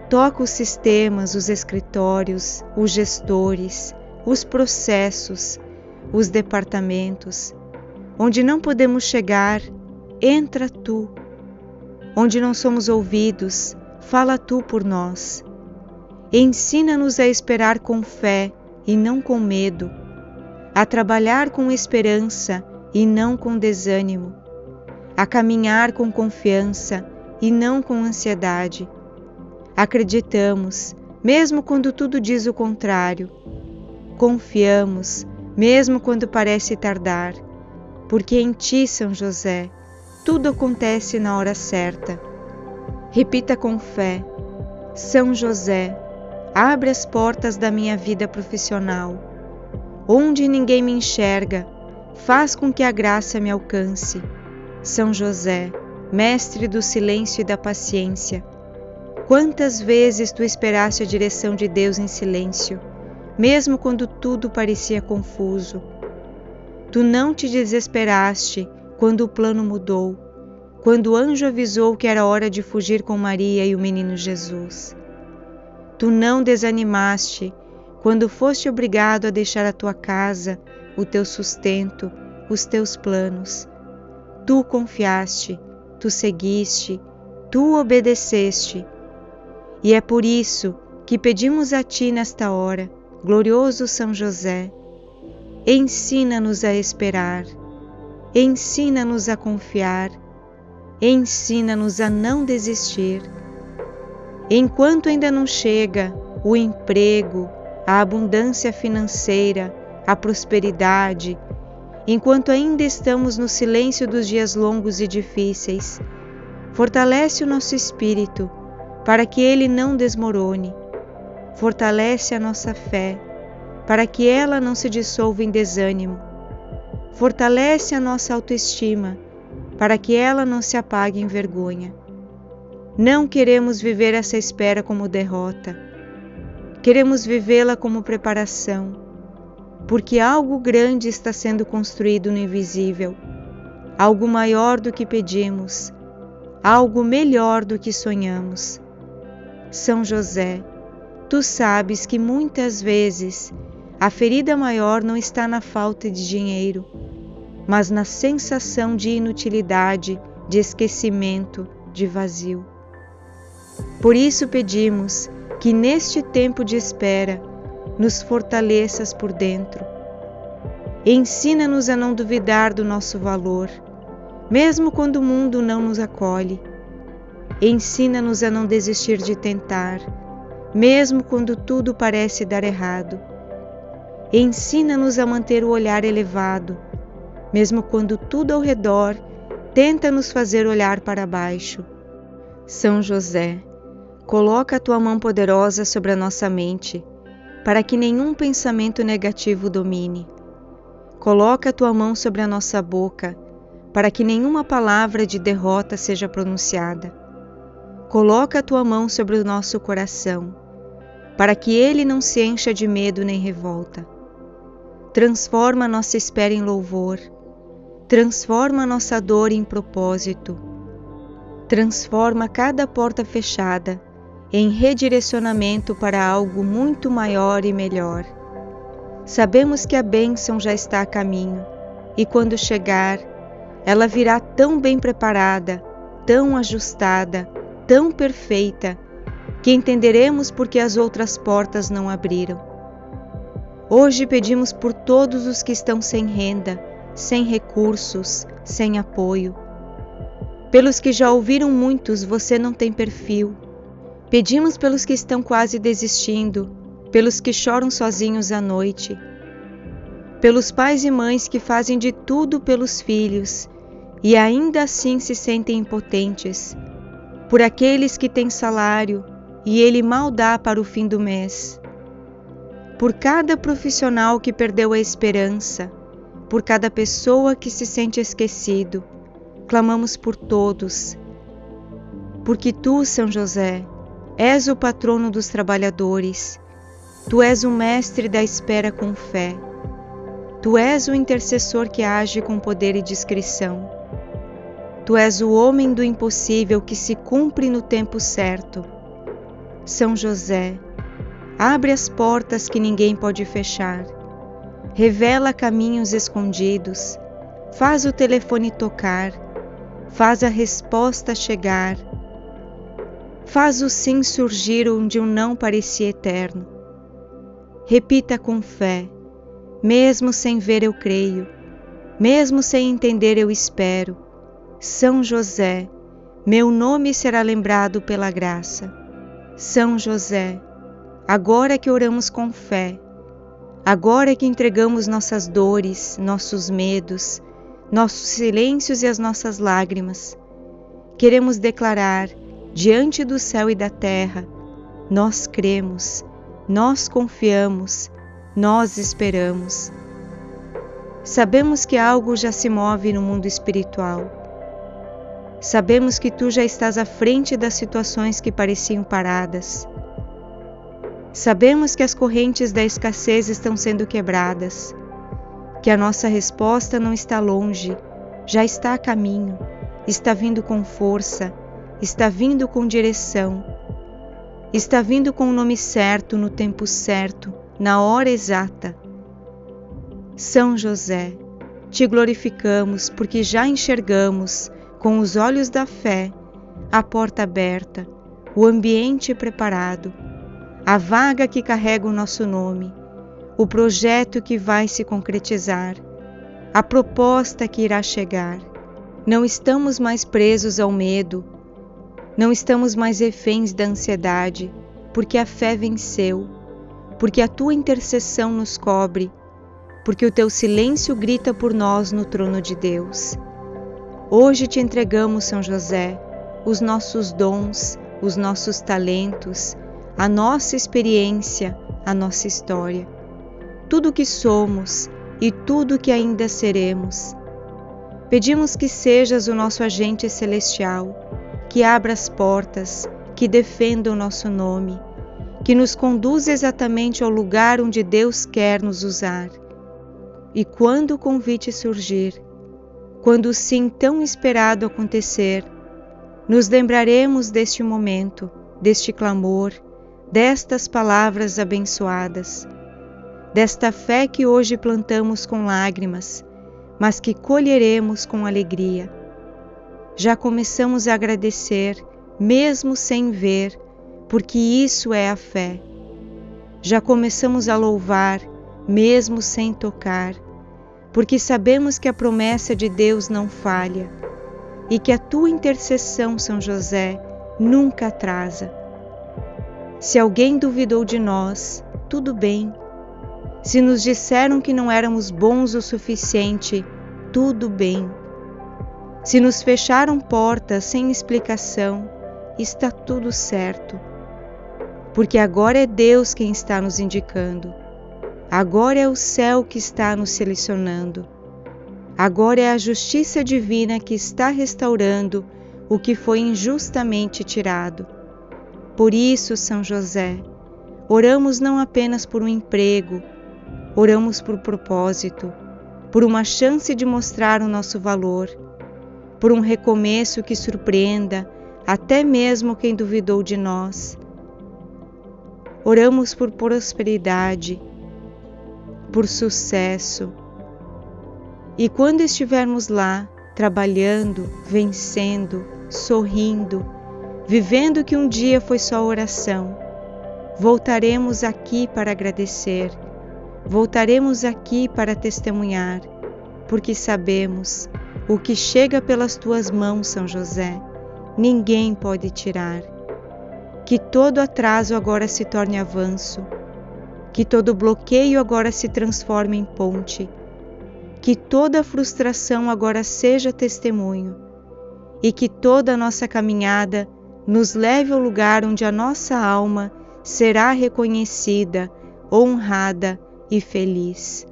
Toca os sistemas, os escritórios, os gestores, os processos, os departamentos. Onde não podemos chegar, entra Tu. Onde não somos ouvidos, fala Tu por nós. Ensina-nos a esperar com fé e não com medo, a trabalhar com esperança e não com desânimo, a caminhar com confiança e não com ansiedade. Acreditamos, mesmo quando tudo diz o contrário. Confiamos, mesmo quando parece tardar, porque em Ti, São José, tudo acontece na hora certa. Repita com fé: São José, abre as portas da minha vida profissional. Onde ninguém me enxerga, faz com que a graça me alcance. São José, mestre do silêncio e da paciência. Quantas vezes tu esperaste a direção de Deus em silêncio, mesmo quando tudo parecia confuso. Tu não te desesperaste quando o plano mudou, quando o anjo avisou que era hora de fugir com Maria e o menino Jesus. Tu não desanimaste quando foste obrigado a deixar a tua casa, o teu sustento, os teus planos. Tu confiaste, tu seguiste, tu obedeceste. E é por isso que pedimos a ti nesta hora, glorioso São José, ensina-nos a esperar, ensina-nos a confiar, ensina-nos a não desistir. Enquanto ainda não chega o emprego, a abundância financeira, a prosperidade, enquanto ainda estamos no silêncio dos dias longos e difíceis, fortalece o nosso espírito para que ele não desmorone. Fortalece a nossa fé para que ela não se dissolva em desânimo. Fortalece a nossa autoestima para que ela não se apague em vergonha. Não queremos viver essa espera como derrota. Queremos vivê-la como preparação, porque algo grande está sendo construído no invisível, algo maior do que pedimos, algo melhor do que sonhamos. São José, tu sabes que muitas vezes a ferida maior não está na falta de dinheiro, mas na sensação de inutilidade, de esquecimento, de vazio. Por isso pedimos que neste tempo de espera nos fortaleças por dentro. Ensina-nos a não duvidar do nosso valor, mesmo quando o mundo não nos acolhe. Ensina-nos a não desistir de tentar, mesmo quando tudo parece dar errado. Ensina-nos a manter o olhar elevado, mesmo quando tudo ao redor tenta nos fazer olhar para baixo. São José, coloca a tua mão poderosa sobre a nossa mente, para que nenhum pensamento negativo domine. Coloca a tua mão sobre a nossa boca, para que nenhuma palavra de derrota seja pronunciada. Coloca a tua mão sobre o nosso coração, para que ele não se encha de medo nem revolta. Transforma a nossa espera em louvor, transforma a nossa dor em propósito, transforma cada porta fechada em redirecionamento para algo muito maior e melhor. Sabemos que a bênção já está a caminho, e quando chegar, ela virá tão bem preparada, tão ajustada, tão perfeita, que entenderemos por que as outras portas não abriram. Hoje pedimos por todos os que estão sem renda, sem recursos, sem apoio. Pelos que já ouviram muitos, você não tem perfil. Pedimos pelos que estão quase desistindo, pelos que choram sozinhos à noite, pelos pais e mães que fazem de tudo pelos filhos e ainda assim se sentem impotentes, por aqueles que têm salário e ele mal dá para o fim do mês, por cada profissional que perdeu a esperança, por cada pessoa que se sente esquecido. Clamamos por todos, porque tu, São José, és o patrono dos trabalhadores, tu és o mestre da espera com fé, tu és o intercessor que age com poder e discrição, tu és o homem do impossível que se cumpre no tempo certo. São José, abre as portas que ninguém pode fechar, revela caminhos escondidos, faz o telefone tocar, faz a resposta chegar, faz o sim surgir onde o não parecia eterno. Repita com fé, mesmo sem ver eu creio, mesmo sem entender eu espero. São José, meu nome será lembrado pela graça. São José, agora que oramos com fé, agora que entregamos nossas dores, nossos medos, nossos silêncios e as nossas lágrimas, queremos declarar, diante do céu e da terra, nós cremos, nós confiamos, nós esperamos. Sabemos que algo já se move no mundo espiritual. Sabemos que Tu já estás à frente das situações que pareciam paradas. Sabemos que as correntes da escassez estão sendo quebradas, que a nossa resposta não está longe, já está a caminho, está vindo com força, está vindo com direção, está vindo com o nome certo, no tempo certo, na hora exata. São José, Te glorificamos porque já enxergamos, com os olhos da fé, a porta aberta, o ambiente preparado, a vaga que carrega o nosso nome, o projeto que vai se concretizar, a proposta que irá chegar. Não estamos mais presos ao medo, não estamos mais reféns da ansiedade, porque a fé venceu, porque a Tua intercessão nos cobre, porque o Teu silêncio grita por nós no trono de Deus. Hoje Te entregamos, São José, os nossos dons, os nossos talentos, a nossa experiência, a nossa história, tudo o que somos e tudo o que ainda seremos. Pedimos que sejas o nosso agente celestial, que abra as portas, que defenda o nosso nome, que nos conduza exatamente ao lugar onde Deus quer nos usar. E quando o convite surgir, quando o sim tão esperado acontecer, nos lembraremos deste momento, deste clamor, destas palavras abençoadas, desta fé que hoje plantamos com lágrimas, mas que colheremos com alegria. Já começamos a agradecer, mesmo sem ver, porque isso é a fé. Já começamos a louvar, mesmo sem tocar, porque sabemos que a promessa de Deus não falha e que a Tua intercessão, São José, nunca atrasa. Se alguém duvidou de nós, tudo bem. Se nos disseram que não éramos bons o suficiente, tudo bem. Se nos fecharam portas sem explicação, está tudo certo. Porque agora é Deus quem está nos indicando. Agora é o céu que está nos selecionando. Agora é a justiça divina que está restaurando o que foi injustamente tirado. Por isso, São José, oramos não apenas por um emprego, oramos por propósito, por uma chance de mostrar o nosso valor, por um recomeço que surpreenda até mesmo quem duvidou de nós. Oramos por prosperidade, por sucesso. E quando estivermos lá, trabalhando, vencendo, sorrindo, vivendo que um dia foi só oração, voltaremos aqui para agradecer, voltaremos aqui para testemunhar, porque sabemos, o que chega pelas Tuas mãos, São José, ninguém pode tirar. Que todo atraso agora se torne avanço, que todo bloqueio agora se transforme em ponte, que toda frustração agora seja testemunho e que toda a nossa caminhada nos leve ao lugar onde a nossa alma será reconhecida, honrada e feliz.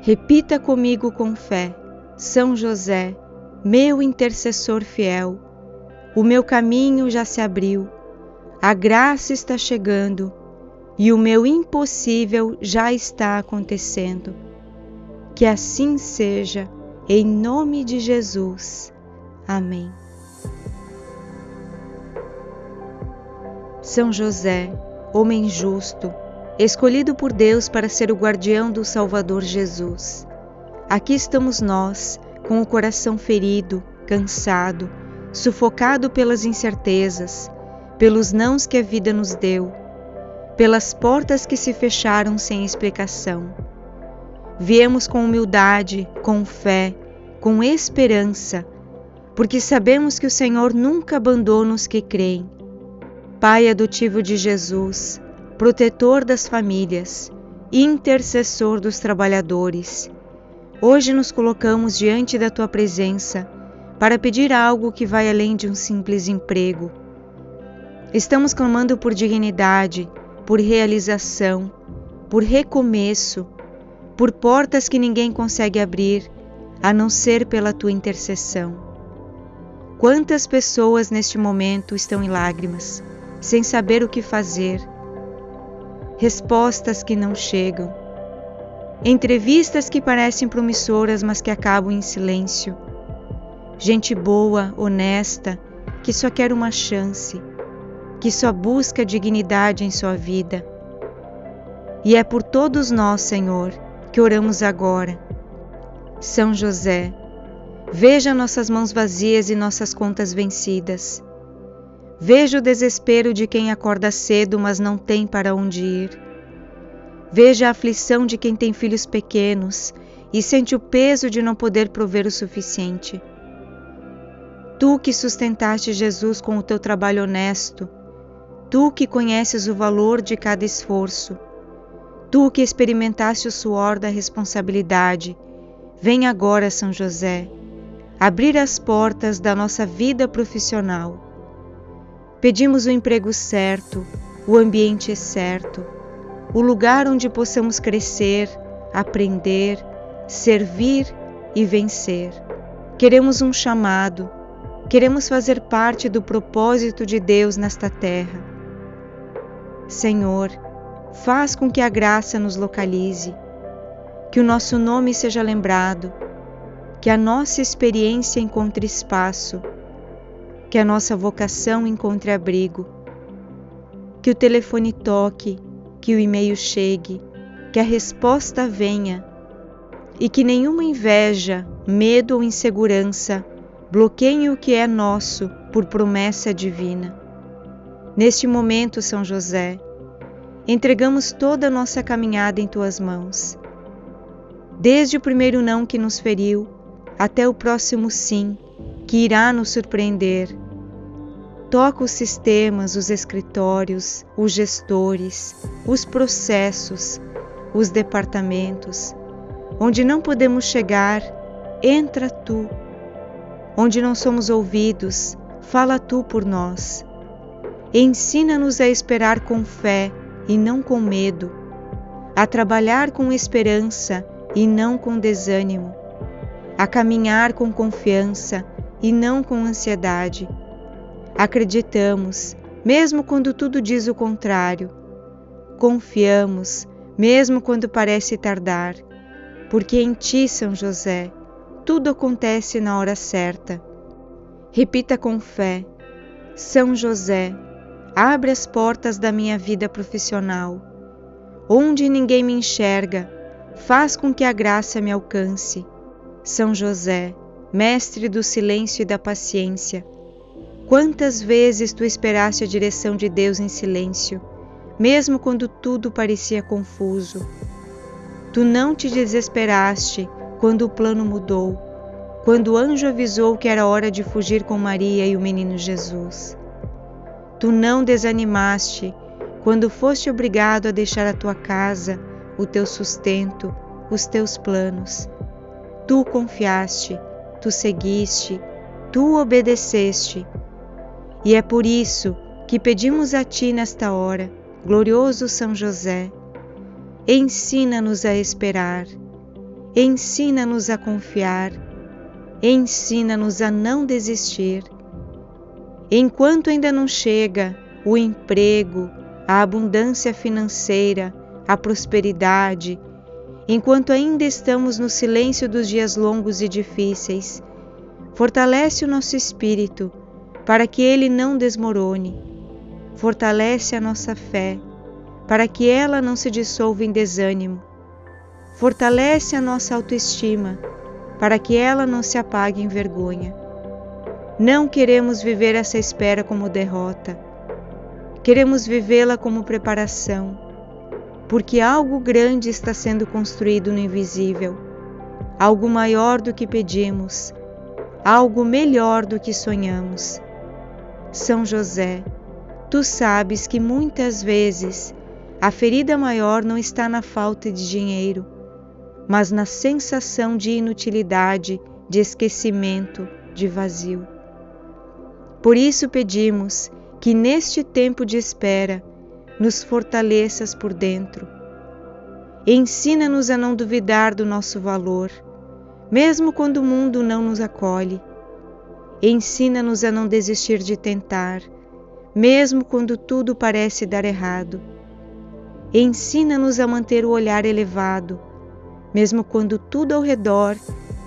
Repita comigo com fé: São José, meu intercessor fiel, o meu caminho já se abriu, a graça está chegando e o meu impossível já está acontecendo. Que assim seja, em nome de Jesus. Amém. São José, homem justo, escolhido por Deus para ser o guardião do Salvador Jesus. Aqui estamos nós, com o coração ferido, cansado, sufocado pelas incertezas, pelos nãos que a vida nos deu, pelas portas que se fecharam sem explicação. Viemos com humildade, com fé, com esperança, porque sabemos que o Senhor nunca abandona os que creem. Pai adotivo de Jesus, protetor das famílias, intercessor dos trabalhadores, hoje nos colocamos diante da Tua presença para pedir algo que vai além de um simples emprego. Estamos clamando por dignidade, por realização, por recomeço, por portas que ninguém consegue abrir, a não ser pela tua intercessão. Quantas pessoas neste momento estão em lágrimas, sem saber o que fazer, respostas que não chegam, entrevistas que parecem promissoras, mas que acabam em silêncio, gente boa, honesta, que só quer uma chance, que só busca dignidade em sua vida. E é por todos nós, Senhor, que oramos agora. São José, veja nossas mãos vazias e nossas contas vencidas. Veja o desespero de quem acorda cedo, mas não tem para onde ir. Veja a aflição de quem tem filhos pequenos e sente o peso de não poder prover o suficiente. Tu que sustentaste Jesus com o teu trabalho honesto, tu que conheces o valor de cada esforço, tu que experimentaste o suor da responsabilidade, vem agora, São José, abrir as portas da nossa vida profissional. Pedimos o emprego certo, o ambiente certo, o lugar onde possamos crescer, aprender, servir e vencer. Queremos um chamado, queremos fazer parte do propósito de Deus nesta terra. Senhor, faz com que a graça nos localize, que o nosso nome seja lembrado, que a nossa experiência encontre espaço, que a nossa vocação encontre abrigo, que o telefone toque, que o e-mail chegue, que a resposta venha e que nenhuma inveja, medo ou insegurança bloqueiem o que é nosso por promessa divina. Neste momento, São José, entregamos toda a nossa caminhada em tuas mãos. Desde o primeiro não que nos feriu, até o próximo sim, que irá nos surpreender. Toca os sistemas, os escritórios, os gestores, os processos, os departamentos. Onde não podemos chegar, entra tu. Onde não somos ouvidos, fala tu por nós. Ensina-nos a esperar com fé e não com medo, a trabalhar com esperança e não com desânimo, a caminhar com confiança e não com ansiedade. Acreditamos, mesmo quando tudo diz o contrário. Confiamos, mesmo quando parece tardar, porque em ti, São José, tudo acontece na hora certa. Repita com fé: São José, abre as portas da minha vida profissional. Onde ninguém me enxerga, faz com que a graça me alcance. São José, mestre do silêncio e da paciência, quantas vezes tu esperaste a direção de Deus em silêncio, mesmo quando tudo parecia confuso. Tu não te desesperaste quando o plano mudou, quando o anjo avisou que era hora de fugir com Maria e o menino Jesus. Tu não desanimaste quando foste obrigado a deixar a tua casa, o teu sustento, os teus planos. Tu confiaste, tu seguiste, tu obedeceste. E é por isso que pedimos a ti nesta hora, glorioso São José, ensina-nos a esperar, ensina-nos a confiar, ensina-nos a não desistir. Enquanto ainda não chega o emprego, a abundância financeira, a prosperidade, enquanto ainda estamos no silêncio dos dias longos e difíceis, fortalece o nosso espírito para que ele não desmorone. Fortalece a nossa fé para que ela não se dissolva em desânimo. Fortalece a nossa autoestima para que ela não se apague em vergonha. Não queremos viver essa espera como derrota. Queremos vivê-la como preparação, porque algo grande está sendo construído no invisível, algo maior do que pedimos, algo melhor do que sonhamos. São José, tu sabes que muitas vezes a ferida maior não está na falta de dinheiro, mas na sensação de inutilidade, de esquecimento, de vazio. Por isso pedimos que neste tempo de espera nos fortaleças por dentro. Ensina-nos a não duvidar do nosso valor, mesmo quando o mundo não nos acolhe. Ensina-nos a não desistir de tentar, mesmo quando tudo parece dar errado. Ensina-nos a manter o olhar elevado, mesmo quando tudo ao redor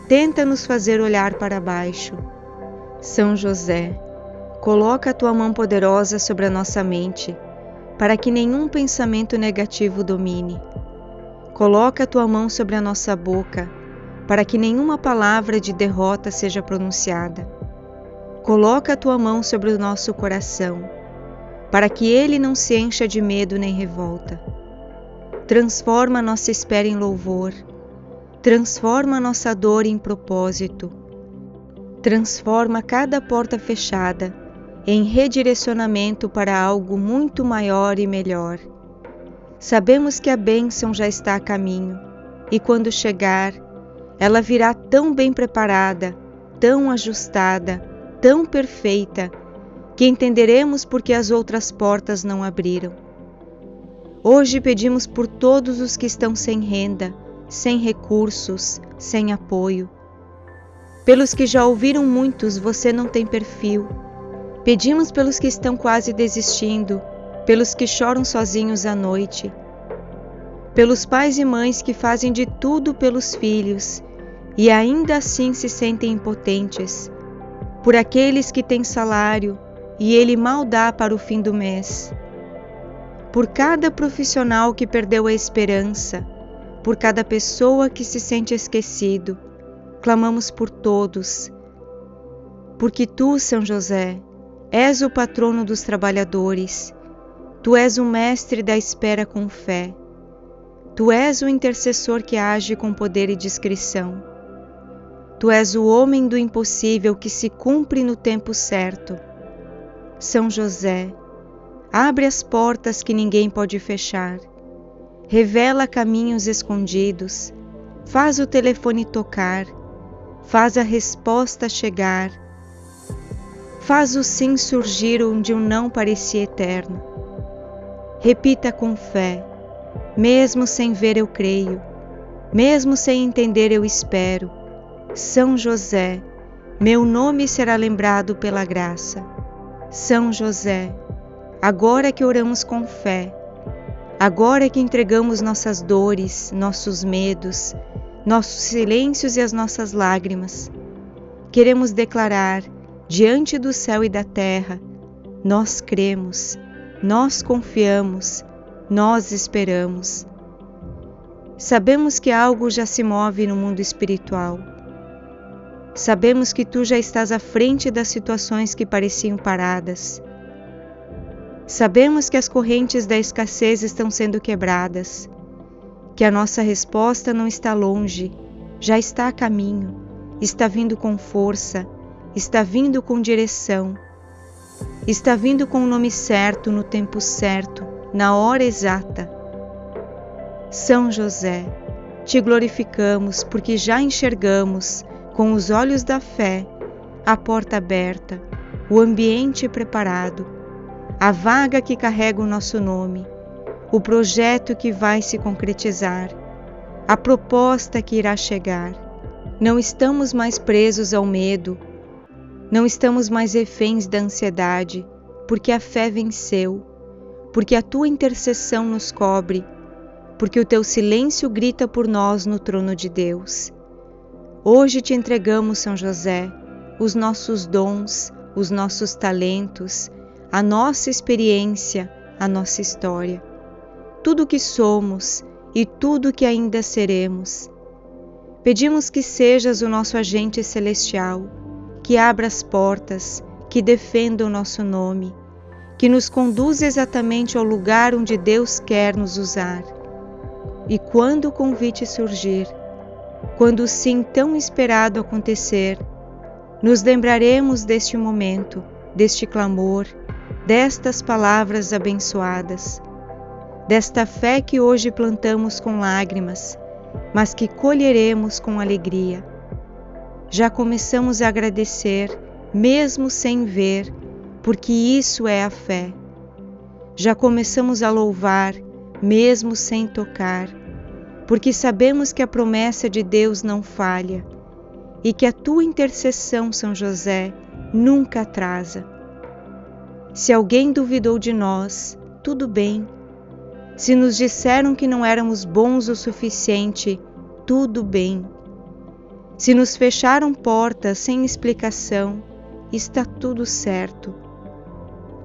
tenta nos fazer olhar para baixo. São José, coloca a tua mão poderosa sobre a nossa mente, para que nenhum pensamento negativo domine. Coloca a tua mão sobre a nossa boca, para que nenhuma palavra de derrota seja pronunciada. Coloca a tua mão sobre o nosso coração, para que ele não se encha de medo nem revolta. Transforma a nossa espera em louvor, transforma a nossa dor em propósito, transforma cada porta fechada em redirecionamento para algo muito maior e melhor. Sabemos que a bênção já está a caminho, e quando chegar, ela virá tão bem preparada, tão ajustada, tão perfeita, que entenderemos por que as outras portas não abriram. Hoje pedimos por todos os que estão sem renda, sem recursos, sem apoio. Pelos que já ouviram muitos, você não tem perfil. Pedimos pelos que estão quase desistindo, pelos que choram sozinhos à noite, pelos pais e mães que fazem de tudo pelos filhos e ainda assim se sentem impotentes, por aqueles que têm salário e ele mal dá para o fim do mês, por cada profissional que perdeu a esperança, por cada pessoa que se sente esquecido. Clamamos por todos, porque tu, São José, és o patrono dos trabalhadores, tu és o mestre da espera com fé, tu és o intercessor que age com poder e discrição, tu és o homem do impossível que se cumpre no tempo certo. São José, abre as portas que ninguém pode fechar, revela caminhos escondidos, faz o telefone tocar, faz a resposta chegar, faz o sim surgir onde o não parecia eterno. Repita com fé, mesmo sem ver eu creio, mesmo sem entender eu espero. São José, meu nome será lembrado pela graça. São José, agora que oramos com fé, agora que entregamos nossas dores, nossos medos, nossos silêncios e as nossas lágrimas, queremos declarar, diante do céu e da terra, nós cremos, nós confiamos, nós esperamos. Sabemos que algo já se move no mundo espiritual. Sabemos que tu já estás à frente das situações que pareciam paradas. Sabemos que as correntes da escassez estão sendo quebradas, que a nossa resposta não está longe, já está a caminho, está vindo com força, está vindo com direção, está vindo com o nome certo, no tempo certo, na hora exata. São José, te glorificamos porque já enxergamos, com os olhos da fé, a porta aberta, o ambiente preparado, a vaga que carrega o nosso nome, o projeto que vai se concretizar, a proposta que irá chegar. Não estamos mais presos ao medo, não estamos mais reféns da ansiedade, porque a fé venceu, porque a tua intercessão nos cobre, porque o teu silêncio grita por nós no trono de Deus. Hoje te entregamos, São José, os nossos dons, os nossos talentos, a nossa experiência, a nossa história, tudo o que somos e tudo o que ainda seremos. Pedimos que sejas o nosso agente celestial, que abra as portas, que defenda o nosso nome, que nos conduza exatamente ao lugar onde Deus quer nos usar. E quando o convite surgir, quando o sim tão esperado acontecer, nos lembraremos deste momento, deste clamor, destas palavras abençoadas, desta fé que hoje plantamos com lágrimas, mas que colheremos com alegria. Já começamos a agradecer, mesmo sem ver, porque isso é a fé. Já começamos a louvar, mesmo sem tocar, porque sabemos que a promessa de Deus não falha e que a tua intercessão, São José, nunca atrasa. Se alguém duvidou de nós, tudo bem. Se nos disseram que não éramos bons o suficiente, tudo bem. Se nos fecharam portas sem explicação, está tudo certo.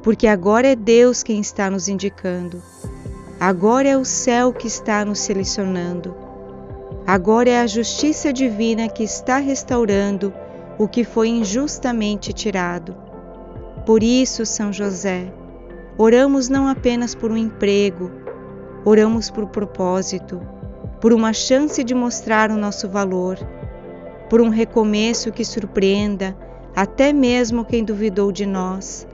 Porque agora é Deus quem está nos indicando. Agora é o céu que está nos selecionando. Agora é a justiça divina que está restaurando o que foi injustamente tirado. Por isso, São José, oramos não apenas por um emprego, oramos por propósito, por uma chance de mostrar o nosso valor, por um recomeço que surpreenda até mesmo quem duvidou de nós.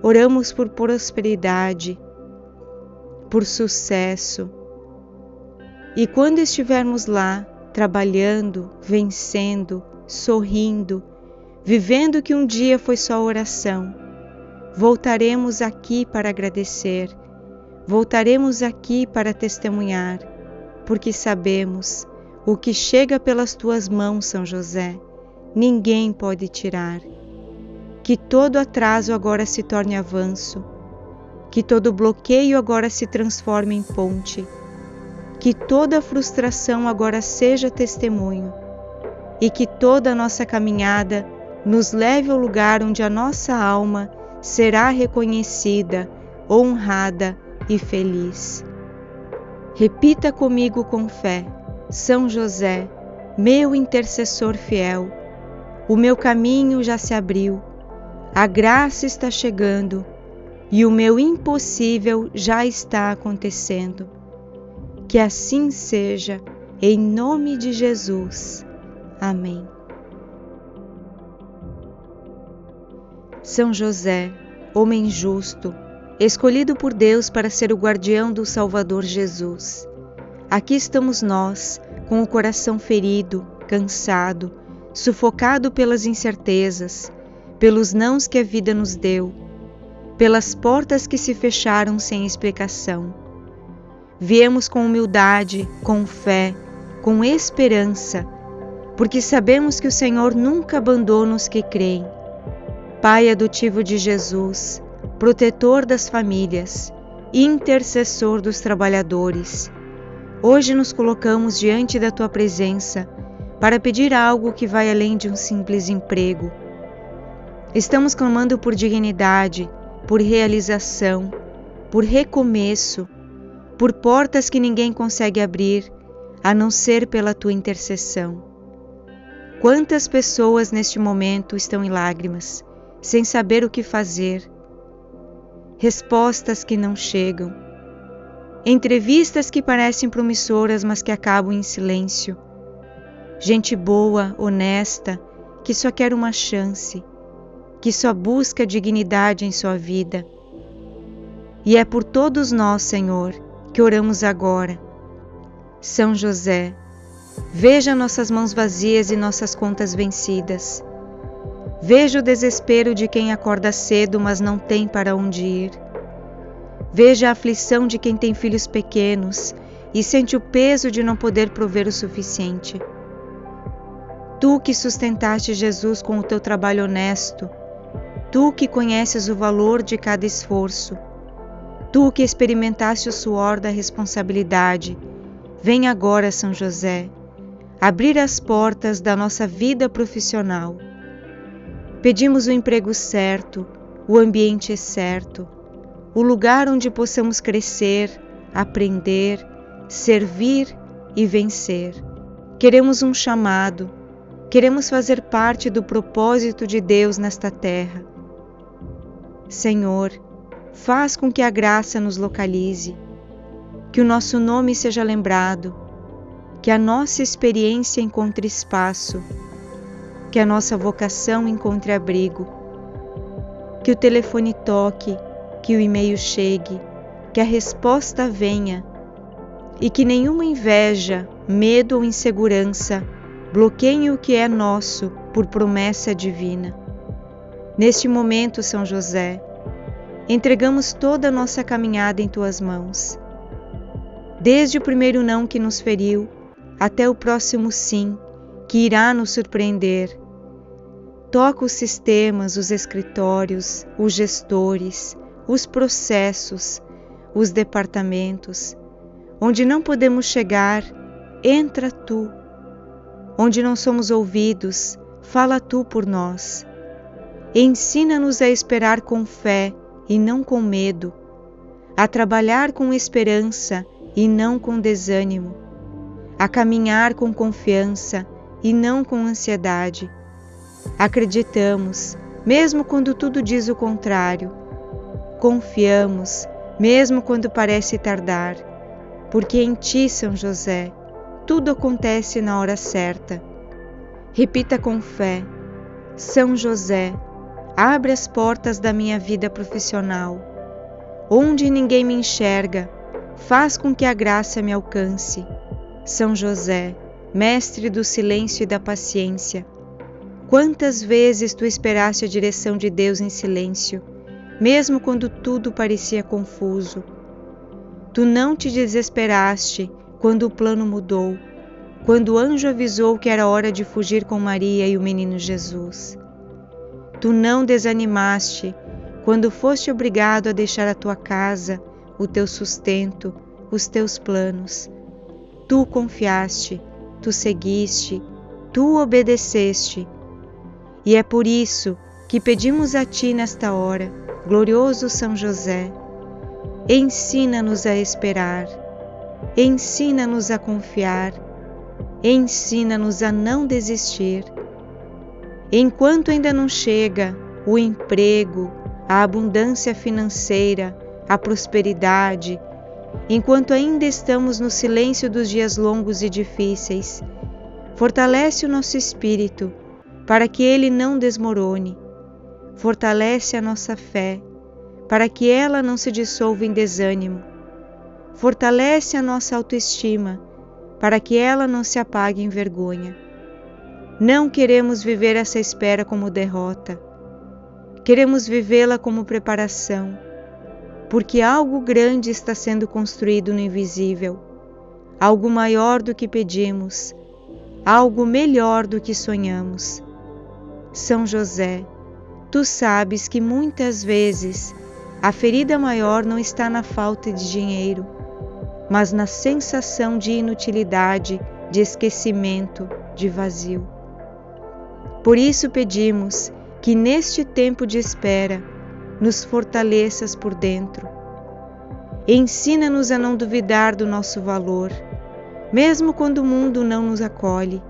Oramos por prosperidade, por sucesso. E quando estivermos lá, trabalhando, vencendo, sorrindo, vivendo que um dia foi só oração, voltaremos aqui para agradecer, voltaremos aqui para testemunhar, porque sabemos, o que chega pelas tuas mãos, São José, ninguém pode tirar. Que todo atraso agora se torne avanço, que todo bloqueio agora se transforme em ponte, que toda frustração agora seja testemunho e que toda a nossa caminhada nos leve ao lugar onde a nossa alma será reconhecida, honrada e feliz. Repita comigo com fé: São José, meu intercessor fiel, o meu caminho já se abriu, a graça está chegando e o meu impossível já está acontecendo. Que assim seja, em nome de Jesus. Amém. São José, homem justo, escolhido por Deus para ser o guardião do Salvador Jesus. Aqui estamos nós, com o coração ferido, cansado, sufocado pelas incertezas, pelos nãos que a vida nos deu, pelas portas que se fecharam sem explicação. Viemos com humildade, com fé, com esperança, porque sabemos que o Senhor nunca abandona os que creem. Pai adotivo de Jesus, protetor das famílias, intercessor dos trabalhadores, hoje nos colocamos diante da Tua presença para pedir algo que vai além de um simples emprego. Estamos clamando por dignidade, por realização, por recomeço, por portas que ninguém consegue abrir, a não ser pela Tua intercessão. Quantas pessoas neste momento estão em lágrimas, sem saber o que fazer, respostas que não chegam, entrevistas que parecem promissoras, mas que acabam em silêncio, gente boa, honesta, que só quer uma chance, que só busca dignidade em sua vida. E é por todos nós, Senhor, que oramos agora. São José, veja nossas mãos vazias e nossas contas vencidas. Veja o desespero de quem acorda cedo, mas não tem para onde ir. Veja a aflição de quem tem filhos pequenos e sente o peso de não poder prover o suficiente. Tu que sustentaste Jesus com o teu trabalho honesto, Tu que conheces o valor de cada esforço, Tu que experimentaste o suor da responsabilidade, vem agora, São José, abrir as portas da nossa vida profissional. Pedimos o emprego certo, o ambiente certo, o lugar onde possamos crescer, aprender, servir e vencer. Queremos um chamado, queremos fazer parte do propósito de Deus nesta terra. Senhor, faz com que a graça nos localize, que o nosso nome seja lembrado, que a nossa experiência encontre espaço, que a nossa vocação encontre abrigo, que o telefone toque, que o e-mail chegue, que a resposta venha e que nenhuma inveja, medo ou insegurança bloqueiem o que é nosso por promessa divina. Neste momento, São José, entregamos toda a nossa caminhada em tuas mãos. Desde o primeiro não que nos feriu, até o próximo sim, que irá nos surpreender. Toca os sistemas, os escritórios, os gestores, os processos, os departamentos. Onde não podemos chegar, entra tu. Onde não somos ouvidos, fala tu por nós. Ensina-nos a esperar com fé e não com medo, a trabalhar com esperança e não com desânimo, a caminhar com confiança e não com ansiedade. Acreditamos, mesmo quando tudo diz o contrário. Confiamos, mesmo quando parece tardar, porque em ti, São José, tudo acontece na hora certa. Repita com fé: São José, abre as portas da minha vida profissional. Onde ninguém me enxerga, faz com que a graça me alcance. São José, mestre do silêncio e da paciência, quantas vezes tu esperaste a direção de Deus em silêncio, mesmo quando tudo parecia confuso. Tu não te desesperaste quando o plano mudou, quando o anjo avisou que era hora de fugir com Maria e o menino Jesus. Tu não desanimaste quando foste obrigado a deixar a tua casa, o teu sustento, os teus planos. Tu confiaste, tu seguiste, tu obedeceste. E é por isso que pedimos a ti nesta hora, glorioso São José, ensina-nos a esperar, ensina-nos a confiar, ensina-nos a não desistir. Enquanto ainda não chega o emprego, a abundância financeira, a prosperidade, enquanto ainda estamos no silêncio dos dias longos e difíceis, fortalece o nosso espírito para que ele não desmorone. Fortalece a nossa fé para que ela não se dissolva em desânimo. Fortalece a nossa autoestima para que ela não se apague em vergonha. Não queremos viver essa espera como derrota. Queremos vivê-la como preparação, porque algo grande está sendo construído no invisível, algo maior do que pedimos, algo melhor do que sonhamos. São José, tu sabes que muitas vezes a ferida maior não está na falta de dinheiro, mas na sensação de inutilidade, de esquecimento, de vazio. Por isso pedimos que neste tempo de espera nos fortaleças por dentro. Ensina-nos a não duvidar do nosso valor, mesmo quando o mundo não nos acolhe.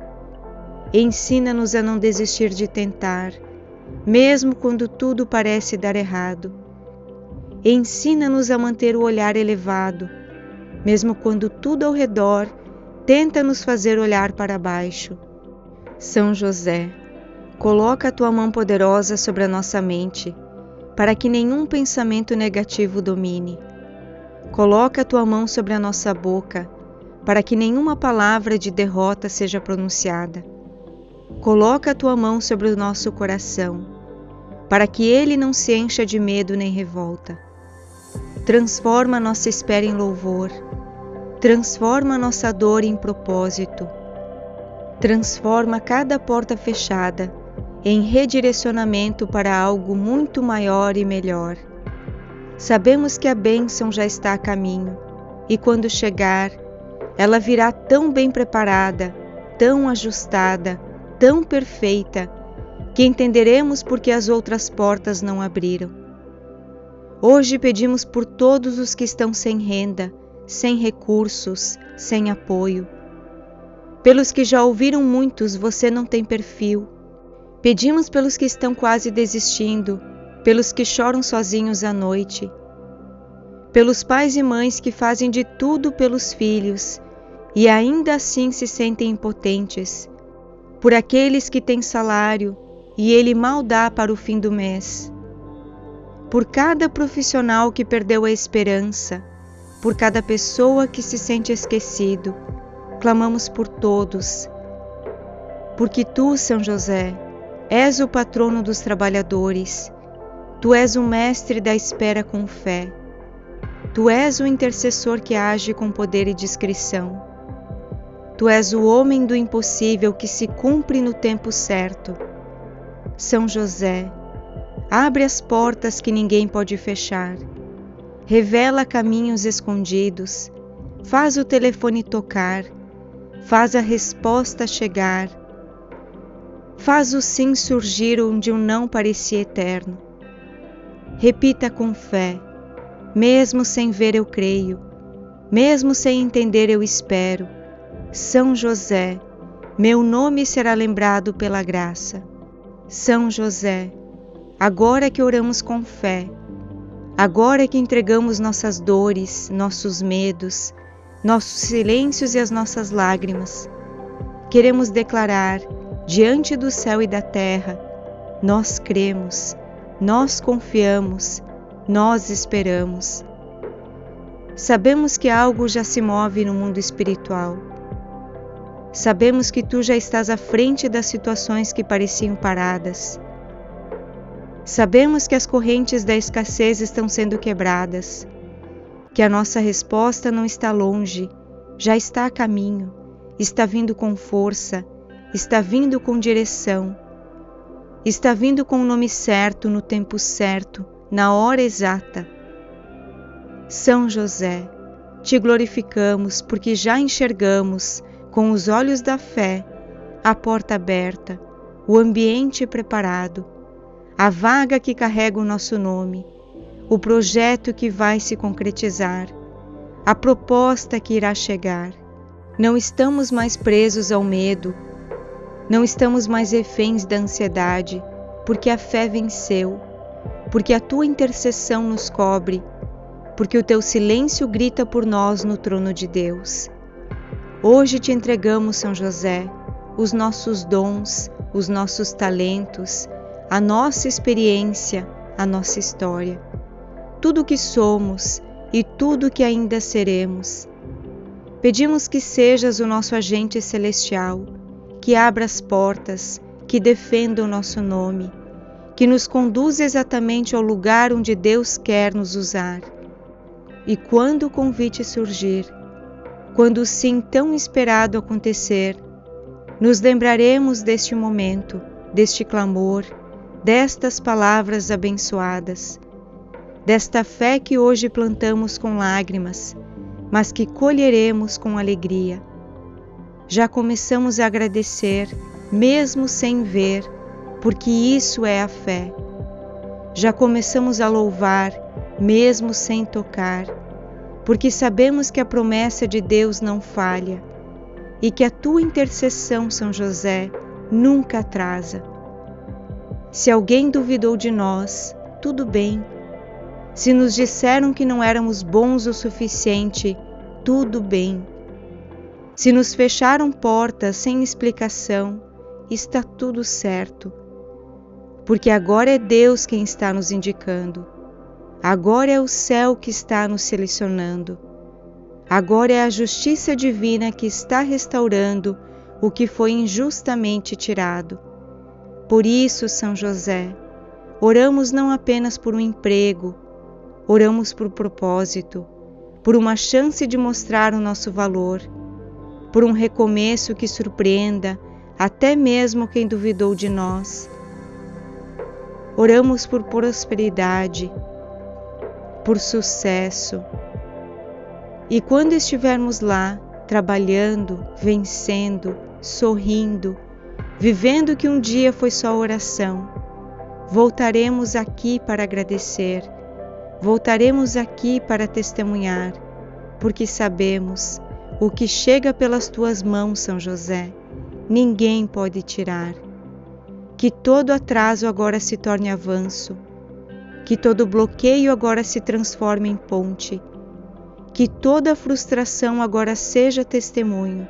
Ensina-nos a não desistir de tentar, mesmo quando tudo parece dar errado. Ensina-nos a manter o olhar elevado, mesmo quando tudo ao redor tenta nos fazer olhar para baixo. São José, coloca a tua mão poderosa sobre a nossa mente, para que nenhum pensamento negativo domine. Coloca a tua mão sobre a nossa boca, para que nenhuma palavra de derrota seja pronunciada. Coloca a tua mão sobre o nosso coração, para que ele não se encha de medo nem revolta. Transforma a nossa espera em louvor, transforma a nossa dor em propósito, transforma cada porta fechada em redirecionamento para algo muito maior e melhor. Sabemos que a bênção já está a caminho, e quando chegar, ela virá tão bem preparada, tão ajustada, tão perfeita, que entenderemos por que as outras portas não abriram. Hoje pedimos por todos os que estão sem renda, sem recursos, sem apoio. Pelos que já ouviram muitos, você não tem perfil. Pedimos pelos que estão quase desistindo, pelos que choram sozinhos à noite, pelos pais e mães que fazem de tudo pelos filhos e ainda assim se sentem impotentes, por aqueles que têm salário e ele mal dá para o fim do mês, por cada profissional que perdeu a esperança, por cada pessoa que se sente esquecido. Clamamos por todos, porque tu, São José, És o patrono dos trabalhadores, Tu és o mestre da espera com fé, Tu és o intercessor que age com poder e discrição, Tu és o homem do impossível que se cumpre no tempo certo. São José, abre as portas que ninguém pode fechar, revela caminhos escondidos, faz o telefone tocar, faz a resposta chegar, faz o sim surgir onde o não parecia eterno. Repita com fé, mesmo sem ver eu creio, mesmo sem entender eu espero. São José, meu nome será lembrado pela graça. São José, agora que oramos com fé, agora que entregamos nossas dores, nossos medos, nossos silêncios e as nossas lágrimas, queremos declarar, diante do céu e da terra, nós cremos, nós confiamos, nós esperamos. Sabemos que algo já se move no mundo espiritual. Sabemos que Tu já estás à frente das situações que pareciam paradas. Sabemos que as correntes da escassez estão sendo quebradas, que a nossa resposta não está longe, já está a caminho, está vindo com força, está vindo com direção, está vindo com o nome certo, no tempo certo, na hora exata. São José, Te glorificamos porque já enxergamos, com os olhos da fé, a porta aberta, o ambiente preparado, a vaga que carrega o nosso nome, o projeto que vai se concretizar, a proposta que irá chegar. Não estamos mais presos ao medo, não estamos mais reféns da ansiedade, porque a fé venceu, porque a Tua intercessão nos cobre, porque o Teu silêncio grita por nós no trono de Deus. Hoje Te entregamos, São José, os nossos dons, os nossos talentos, a nossa experiência, a nossa história, tudo o que somos e tudo o que ainda seremos. Pedimos que sejas o nosso agente celestial, que abra as portas, que defenda o nosso nome, que nos conduza exatamente ao lugar onde Deus quer nos usar. E quando o convite surgir, quando o sim tão esperado acontecer, nos lembraremos deste momento, deste clamor, destas palavras abençoadas, desta fé que hoje plantamos com lágrimas, mas que colheremos com alegria. Já começamos a agradecer, mesmo sem ver, porque isso é a fé. Já começamos a louvar, mesmo sem tocar, porque sabemos que a promessa de Deus não falha e que a Tua intercessão, São José, nunca atrasa. Se alguém duvidou de nós, tudo bem. Se nos disseram que não éramos bons o suficiente, tudo bem. Se nos fecharam portas sem explicação, está tudo certo. Porque agora é Deus quem está nos indicando. Agora é o céu que está nos selecionando. Agora é a justiça divina que está restaurando o que foi injustamente tirado. Por isso, São José, oramos não apenas por um emprego, oramos por propósito, por uma chance de mostrar o nosso valor, por um recomeço que surpreenda até mesmo quem duvidou de nós. Oramos por prosperidade, por sucesso. E quando estivermos lá, trabalhando, vencendo, sorrindo, vivendo que um dia foi só oração, voltaremos aqui para agradecer, voltaremos aqui para testemunhar, porque sabemos, o que chega pelas Tuas mãos, São José, ninguém pode tirar. Que todo atraso agora se torne avanço, que todo bloqueio agora se transforme em ponte, que toda frustração agora seja testemunho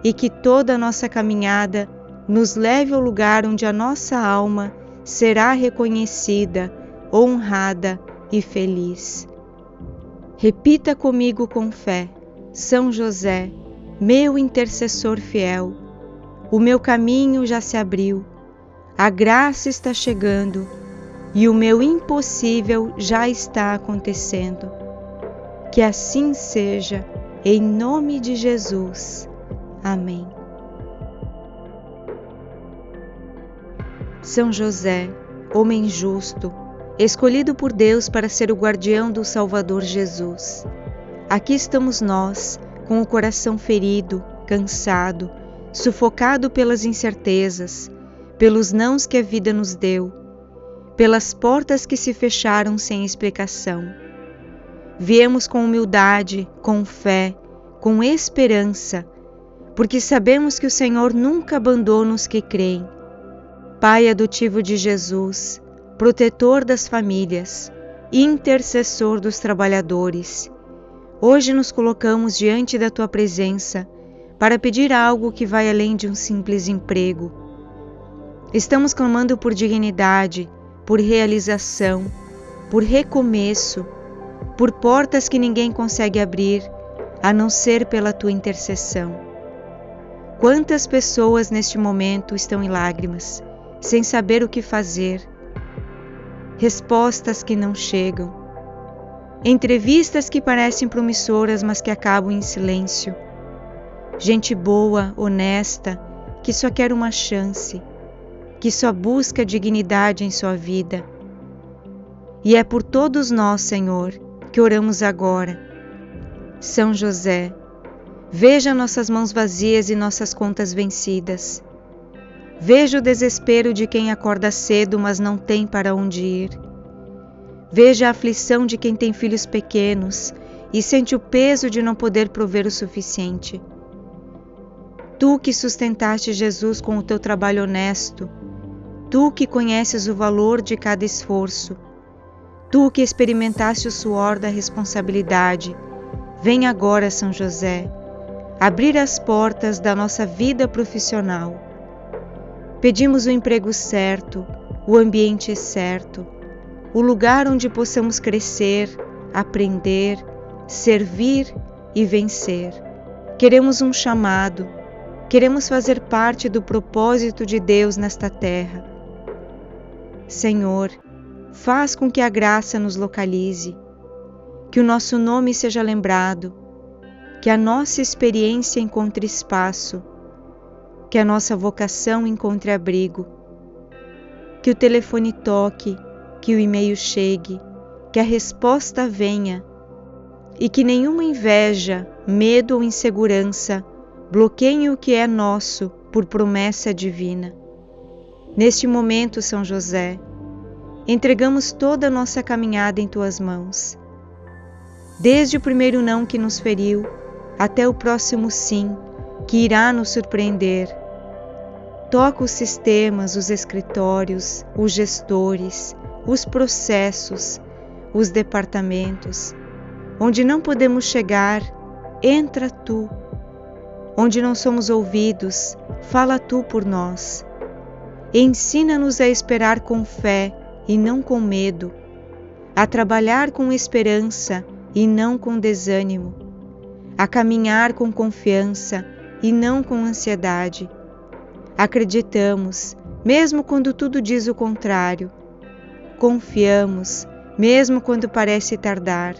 e que toda a nossa caminhada nos leve ao lugar onde a nossa alma será reconhecida, honrada e feliz. Repita comigo com fé: São José, meu intercessor fiel, o meu caminho já se abriu, A graça está chegando e o meu impossível já está acontecendo. Que assim seja, em nome de Jesus. Amém. São José, homem justo, escolhido por Deus para ser o guardião do Salvador Jesus. Aqui estamos nós, com o coração ferido, cansado, sufocado pelas incertezas, pelos nãos que a vida nos deu, pelas portas que se fecharam sem explicação. Viemos com humildade, com fé, com esperança, porque sabemos que o Senhor nunca abandona os que creem. Pai adotivo de Jesus, protetor das famílias, intercessor dos trabalhadores, hoje nos colocamos diante da Tua presença para pedir algo que vai além de um simples emprego. Estamos clamando por dignidade, por realização, por recomeço, por portas que ninguém consegue abrir, a não ser pela Tua intercessão. Quantas pessoas neste momento estão em lágrimas, sem saber o que fazer, respostas que não chegam, entrevistas que parecem promissoras, mas que acabam em silêncio, gente boa, honesta, que só quer uma chance, que só busca dignidade em sua vida. E é por todos nós, Senhor, que oramos agora. São José, veja nossas mãos vazias e nossas contas vencidas. Veja o desespero de quem acorda cedo, mas não tem para onde ir. Veja a aflição de quem tem filhos pequenos e sente o peso de não poder prover o suficiente. Tu que sustentaste Jesus com o teu trabalho honesto, tu que conheces o valor de cada esforço, tu que experimentaste o suor da responsabilidade, vem agora, São José, abrir as portas da nossa vida profissional. Pedimos o emprego certo, o ambiente certo, o lugar onde possamos crescer, aprender, servir e vencer. Queremos um chamado, queremos fazer parte do propósito de Deus nesta terra. Senhor, faz com que a graça nos localize, que o nosso nome seja lembrado, que a nossa experiência encontre espaço, que a nossa vocação encontre abrigo, que o telefone toque, que o e-mail chegue, que a resposta venha e que nenhuma inveja, medo ou insegurança bloqueiem o que é nosso por promessa divina. Neste momento, São José, entregamos toda a nossa caminhada em Tuas mãos. Desde o primeiro não que nos feriu, até o próximo sim, que irá nos surpreender. Toca os sistemas, os escritórios, os gestores, os processos, os departamentos. Onde não podemos chegar, entra Tu. Onde não somos ouvidos, fala Tu por nós. Ensina-nos a esperar com fé e não com medo, a trabalhar com esperança e não com desânimo, a caminhar com confiança e não com ansiedade. Acreditamos, mesmo quando tudo diz o contrário. Confiamos, mesmo quando parece tardar,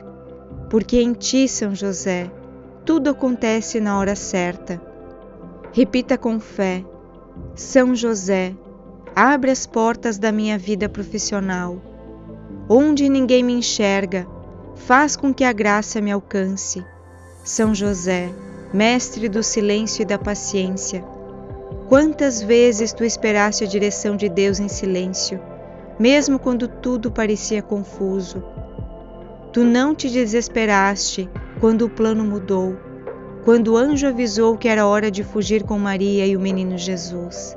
porque em Ti, São José, tudo acontece na hora certa. Repita com fé: São José, abre as portas da minha vida profissional. Onde ninguém me enxerga, faz com que a graça me alcance. São José, mestre do silêncio e da paciência, quantas vezes Tu esperaste a direção de Deus em silêncio, mesmo quando tudo parecia confuso. Tu não te desesperaste quando o plano mudou, quando o anjo avisou que era hora de fugir com Maria e o menino Jesus.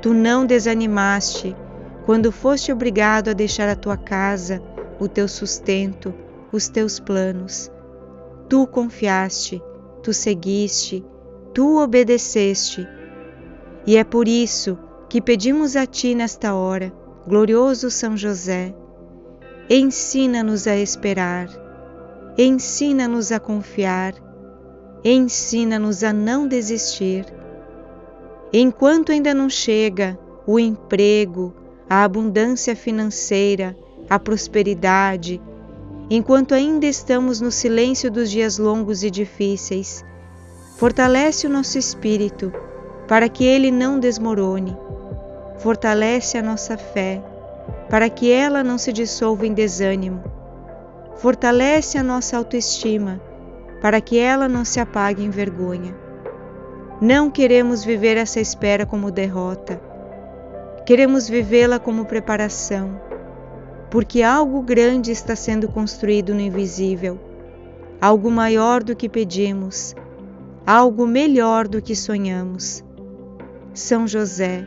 Tu não desanimaste quando foste obrigado a deixar a tua casa, o teu sustento, os teus planos. Tu confiaste, tu seguiste, tu obedeceste. E é por isso que pedimos a Ti nesta hora, glorioso São José, ensina-nos a esperar, ensina-nos a confiar, ensina-nos a não desistir. Enquanto ainda não chega, o emprego, a abundância financeira, a prosperidade, enquanto ainda estamos no silêncio dos dias longos e difíceis. Fortalece o nosso espírito para que ele não desmorone. Fortalece a nossa fé para que ela não se dissolva em desânimo. Fortalece a nossa autoestima para que ela não se apague em vergonha. Não queremos viver essa espera como derrota. Queremos vivê-la como preparação, porque algo grande está sendo construído no invisível, algo maior do que pedimos, algo melhor do que sonhamos. São José,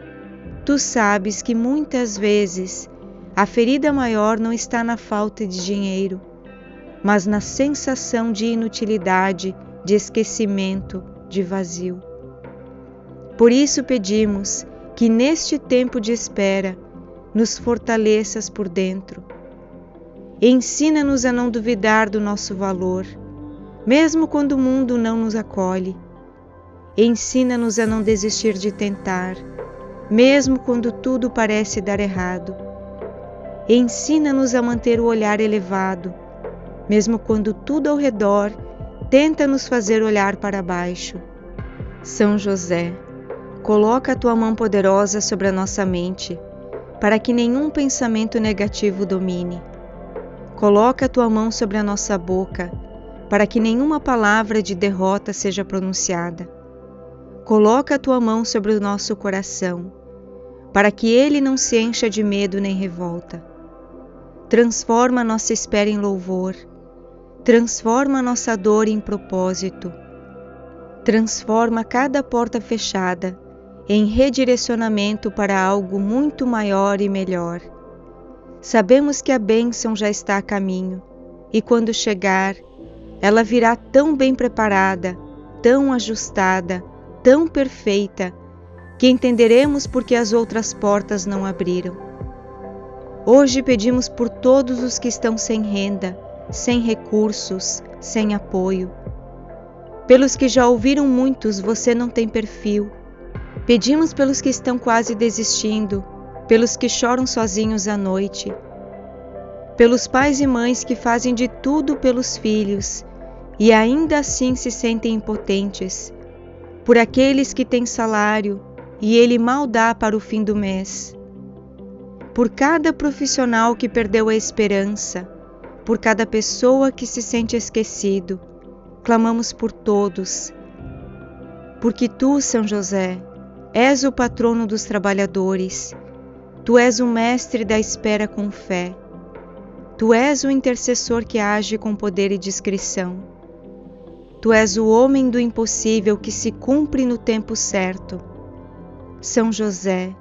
tu sabes que muitas vezes a ferida maior não está na falta de dinheiro, mas na sensação de inutilidade, de esquecimento, de vazio. Por isso pedimos que neste tempo de espera nos fortaleças por dentro. Ensina-nos a não duvidar do nosso valor, mesmo quando o mundo não nos acolhe. Ensina-nos a não desistir de tentar, mesmo quando tudo parece dar errado. Ensina-nos a manter o olhar elevado, mesmo quando tudo ao redor tenta nos fazer olhar para baixo. São José, coloca a tua mão poderosa sobre a nossa mente, para que nenhum pensamento negativo domine. Coloca a tua mão sobre a nossa boca, para que nenhuma palavra de derrota seja pronunciada. Coloca a tua mão sobre o nosso coração, para que ele não se encha de medo nem revolta. Transforma a nossa espera em louvor, transforma a nossa dor em propósito, transforma cada porta fechada em redirecionamento para algo muito maior e melhor. Sabemos que a bênção já está a caminho, e quando chegar, ela virá tão bem preparada, tão ajustada, tão perfeita, que entenderemos por que as outras portas não abriram. Hoje pedimos por todos os que estão sem renda, sem recursos, sem apoio. Pelos que já ouviram muitos, você não tem perfil. Pedimos pelos que estão quase desistindo, pelos que choram sozinhos à noite, pelos pais e mães que fazem de tudo pelos filhos e ainda assim se sentem impotentes, por aqueles que têm salário e ele mal dá para o fim do mês, por cada profissional que perdeu a esperança, por cada pessoa que se sente esquecido. Clamamos por todos, porque tu, São José, és o patrono dos trabalhadores, tu és o mestre da espera com fé, tu és o intercessor que age com poder e discrição, tu és o homem do impossível que se cumpre no tempo certo. São José,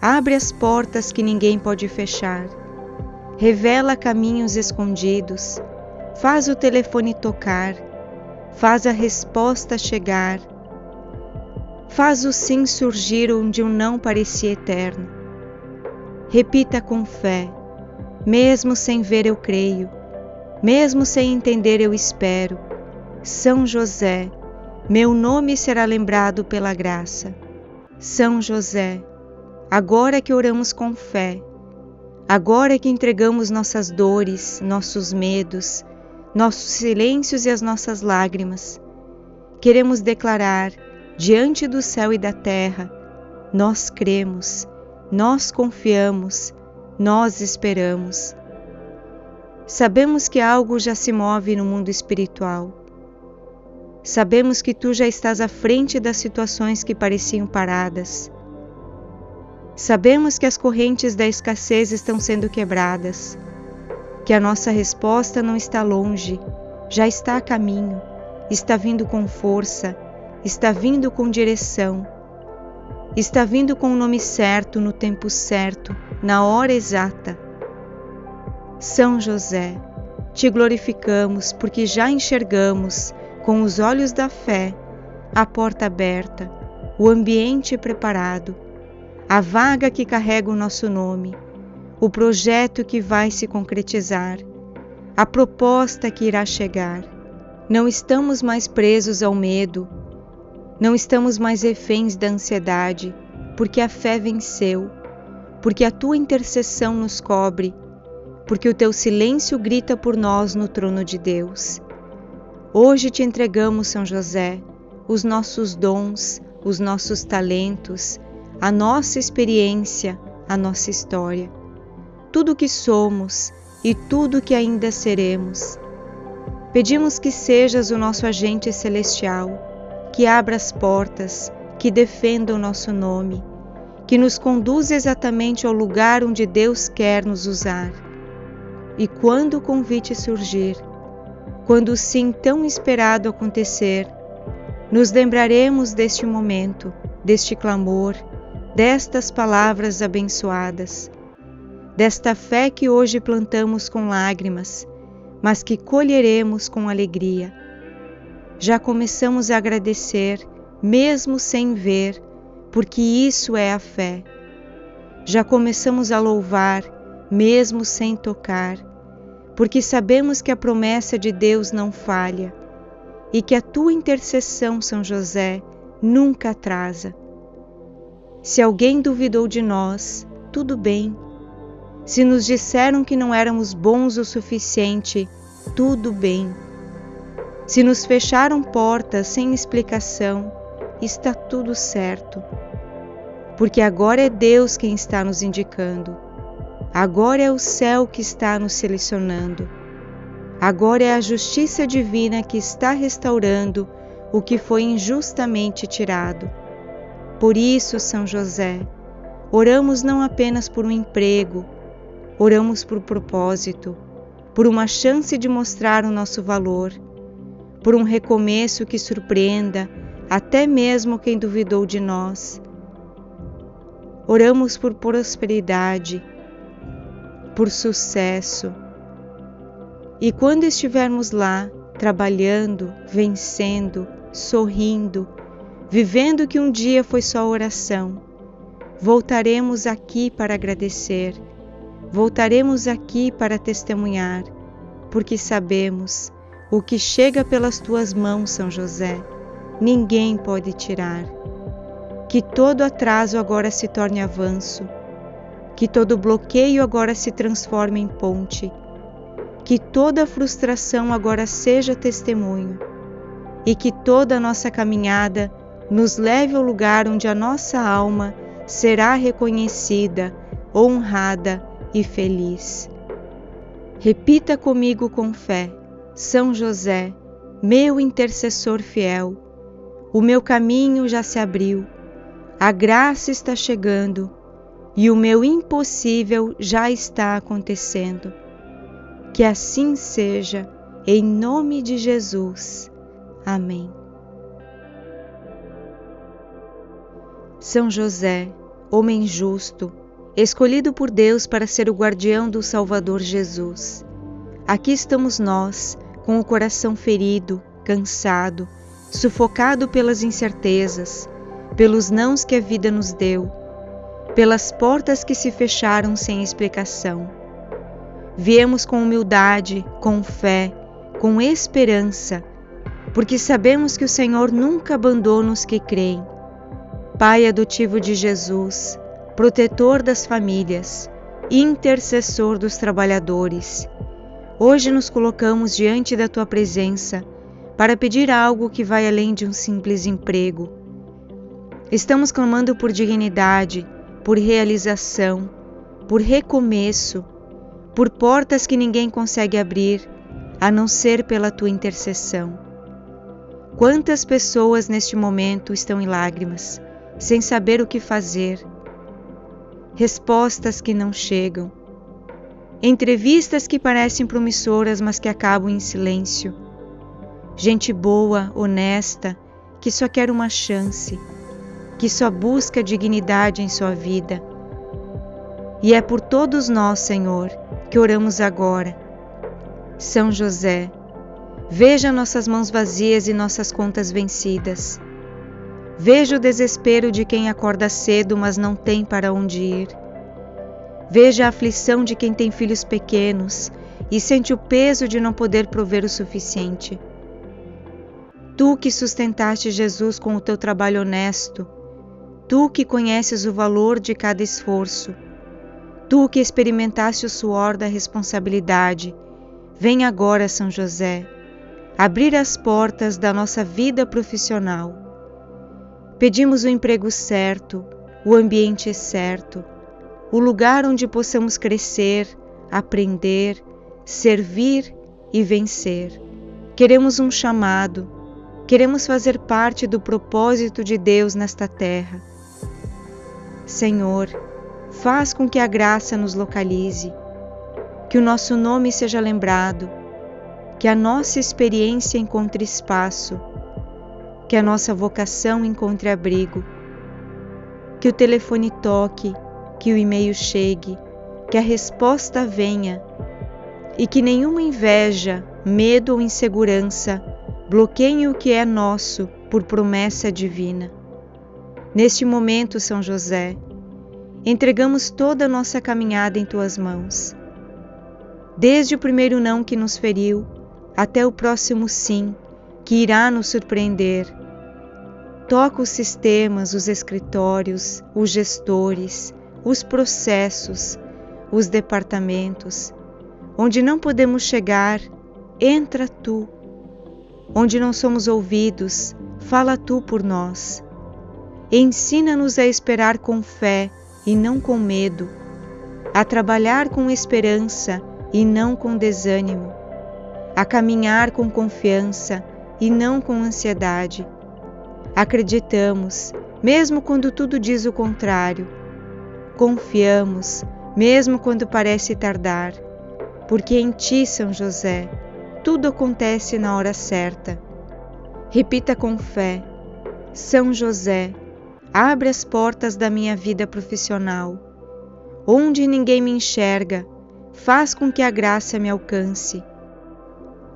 abre as portas que ninguém pode fechar, revela caminhos escondidos, faz o telefone tocar, faz a resposta chegar, faz o sim surgir onde o não parecia eterno. Repita com fé, mesmo sem ver eu creio, mesmo sem entender eu espero. São José, meu nome será lembrado pela graça. São José, agora que oramos com fé, agora que entregamos nossas dores, nossos medos, nossos silêncios e as nossas lágrimas, queremos declarar diante do céu e da terra: nós cremos, nós confiamos, nós esperamos. Sabemos que algo já se move no mundo espiritual. Sabemos que tu já estás à frente das situações que pareciam paradas. Sabemos que as correntes da escassez estão sendo quebradas, que a nossa resposta não está longe, já está a caminho, está vindo com força, está vindo com direção, está vindo com o nome certo, no tempo certo, na hora exata. São José, te glorificamos porque já enxergamos, com os olhos da fé, a porta aberta, o ambiente preparado, a vaga que carrega o nosso nome, o projeto que vai se concretizar, a proposta que irá chegar. Não estamos mais presos ao medo, não estamos mais reféns da ansiedade, porque a fé venceu, porque a tua intercessão nos cobre, porque o teu silêncio grita por nós no trono de Deus. Hoje te entregamos, São José, os nossos dons, os nossos talentos, a nossa experiência, a nossa história, tudo o que somos e tudo o que ainda seremos. Pedimos que sejas o nosso agente celestial, que abra as portas, que defenda o nosso nome, que nos conduza exatamente ao lugar onde Deus quer nos usar. E quando o convite surgir, quando o sim tão esperado acontecer, nos lembraremos deste momento, deste clamor, destas palavras abençoadas, desta fé que hoje plantamos com lágrimas, mas que colheremos com alegria. Já começamos a agradecer, mesmo sem ver, porque isso é a fé. Já começamos a louvar, mesmo sem tocar, porque sabemos que a promessa de Deus não falha e que a tua intercessão, São José, nunca atrasa. Se alguém duvidou de nós, tudo bem. Se nos disseram que não éramos bons o suficiente, tudo bem. Se nos fecharam portas sem explicação, está tudo certo. Porque agora é Deus quem está nos indicando. Agora é o céu que está nos selecionando. Agora é a justiça divina que está restaurando o que foi injustamente tirado. Por isso, São José, oramos não apenas por um emprego, oramos por propósito, por uma chance de mostrar o nosso valor, por um recomeço que surpreenda até mesmo quem duvidou de nós. Oramos por prosperidade, por sucesso. E quando estivermos lá, trabalhando, vencendo, sorrindo, vivendo que um dia foi só oração, voltaremos aqui para agradecer, voltaremos aqui para testemunhar, porque sabemos, o que chega pelas tuas mãos, São José, ninguém pode tirar. Que todo atraso agora se torne avanço, que todo bloqueio agora se transforme em ponte, que toda frustração agora seja testemunho e que toda a nossa caminhada nos leve ao lugar onde a nossa alma será reconhecida, honrada e feliz. Repita comigo com fé: São José, meu intercessor fiel, o meu caminho já se abriu, a graça está chegando e o meu impossível já está acontecendo. Que assim seja, em nome de Jesus. Amém. São José, homem justo, escolhido por Deus para ser o guardião do Salvador Jesus. Aqui estamos nós, com o coração ferido, cansado, sufocado pelas incertezas, pelos nãos que a vida nos deu, pelas portas que se fecharam sem explicação. Viemos com humildade, com fé, com esperança, porque sabemos que o Senhor nunca abandona os que creem. Pai adotivo de Jesus, protetor das famílias, intercessor dos trabalhadores, hoje nos colocamos diante da Tua presença para pedir algo que vai além de um simples emprego. Estamos clamando por dignidade, por realização, por recomeço, por portas que ninguém consegue abrir, a não ser pela Tua intercessão. Quantas pessoas neste momento estão em lágrimas, sem saber o que fazer, respostas que não chegam, entrevistas que parecem promissoras, mas que acabam em silêncio, gente boa, honesta, que só quer uma chance, que só busca dignidade em sua vida. E é por todos nós, Senhor, que oramos agora. São José, veja nossas mãos vazias e nossas contas vencidas. Veja o desespero de quem acorda cedo, mas não tem para onde ir. Veja a aflição de quem tem filhos pequenos e sente o peso de não poder prover o suficiente. Tu que sustentaste Jesus com o teu trabalho honesto, Tu que conheces o valor de cada esforço, Tu que experimentaste o suor da responsabilidade, vem agora, São José, abrir as portas da nossa vida profissional. Pedimos o emprego certo, o ambiente certo, o lugar onde possamos crescer, aprender, servir e vencer. Queremos um chamado, queremos fazer parte do propósito de Deus nesta terra. Senhor, faz com que a graça nos localize, que o nosso nome seja lembrado, que a nossa experiência encontre espaço, que a nossa vocação encontre abrigo, que o telefone toque, que o e-mail chegue, que a resposta venha e que nenhuma inveja, medo ou insegurança bloqueiem o que é nosso por promessa divina. Neste momento, São José, entregamos toda a nossa caminhada em Tuas mãos. Desde o primeiro não que nos feriu, até o próximo sim, que irá nos surpreender. Toca os sistemas, os escritórios, os gestores, os processos, os departamentos. Onde não podemos chegar, entra Tu. Onde não somos ouvidos, fala Tu por nós. Ensina-nos a esperar com fé e não com medo, a trabalhar com esperança e não com desânimo, a caminhar com confiança e não com ansiedade. Acreditamos, mesmo quando tudo diz o contrário. Confiamos, mesmo quando parece tardar, porque em Ti, São José, tudo acontece na hora certa. Repita com fé: São José, abre as portas da minha vida profissional. Onde ninguém me enxerga, faz com que a graça me alcance.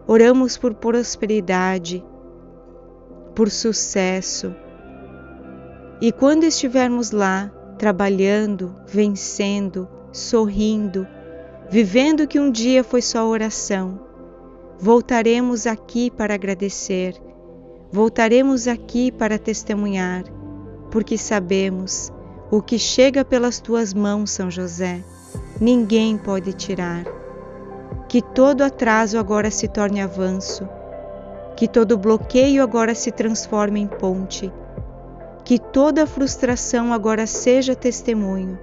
Oramos por prosperidade, por sucesso. E quando estivermos lá, trabalhando, vencendo, sorrindo, vivendo que um dia foi só oração, voltaremos aqui para agradecer, voltaremos aqui para testemunhar, porque sabemos, o que chega pelas Tuas mãos, São José, ninguém pode tirar. Que todo atraso agora se torne avanço, que todo bloqueio agora se transforme em ponte, que toda frustração agora seja testemunho,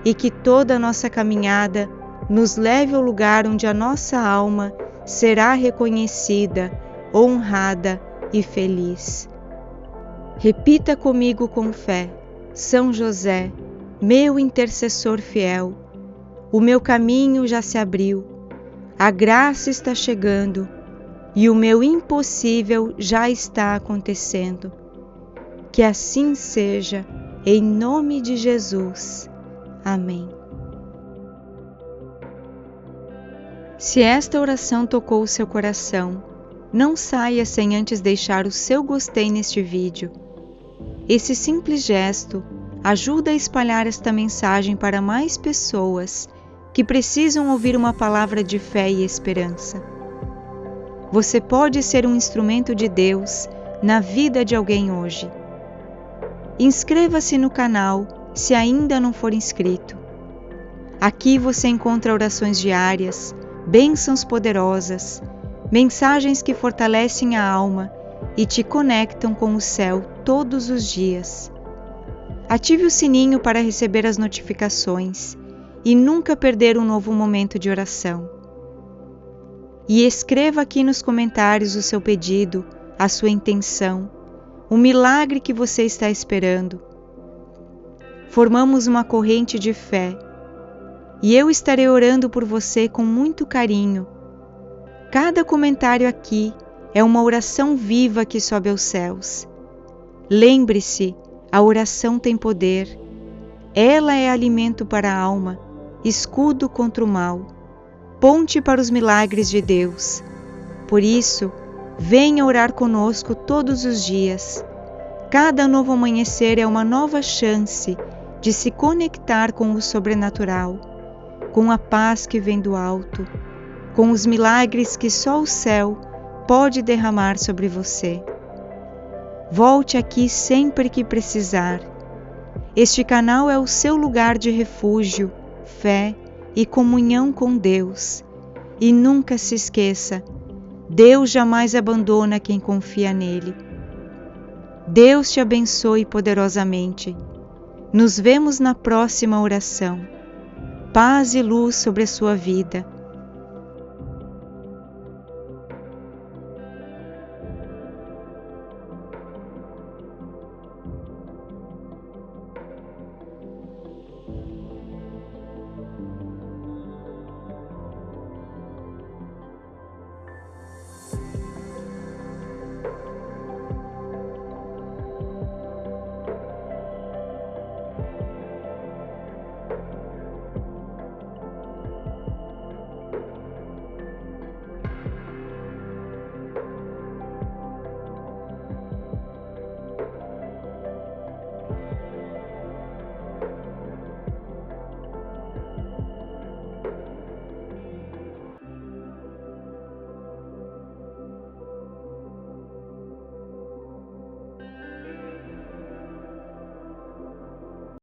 e que toda a nossa caminhada nos leve ao lugar onde a nossa alma será reconhecida, honrada e feliz. Repita comigo com fé: São José, meu intercessor fiel, o meu caminho já se abriu, a graça está chegando e o meu impossível já está acontecendo. Que assim seja, em nome de Jesus. Amém. Se esta oração tocou o seu coração, não saia sem antes deixar o seu gostei neste vídeo. Esse simples gesto ajuda a espalhar esta mensagem para mais pessoas que precisam ouvir uma palavra de fé e esperança. Você pode ser um instrumento de Deus na vida de alguém hoje. Inscreva-se no canal se ainda não for inscrito. Aqui você encontra orações diárias, bênçãos poderosas, mensagens que fortalecem a alma e te conectam com o céu todos os dias. Ative o sininho para receber as notificações e nunca perder um novo momento de oração. E escreva aqui nos comentários o seu pedido, a sua intenção, o milagre que você está esperando. Formamos uma corrente de fé e eu estarei orando por você com muito carinho. Cada comentário aqui é uma oração viva que sobe aos céus. Lembre-se, a oração tem poder. Ela é alimento para a alma, escudo contra o mal, ponte para os milagres de Deus. Por isso, venha orar conosco todos os dias. Cada novo amanhecer é uma nova chance de se conectar com o sobrenatural, com a paz que vem do alto, com os milagres que só o céu pode derramar sobre você. Volte aqui sempre que precisar Este canal é o seu lugar de refúgio, fé e comunhão com Deus. E nunca se esqueça, Deus jamais abandona quem confia nele. Deus te abençoe poderosamente. Nos vemos na próxima oração. Paz e luz sobre a sua vida.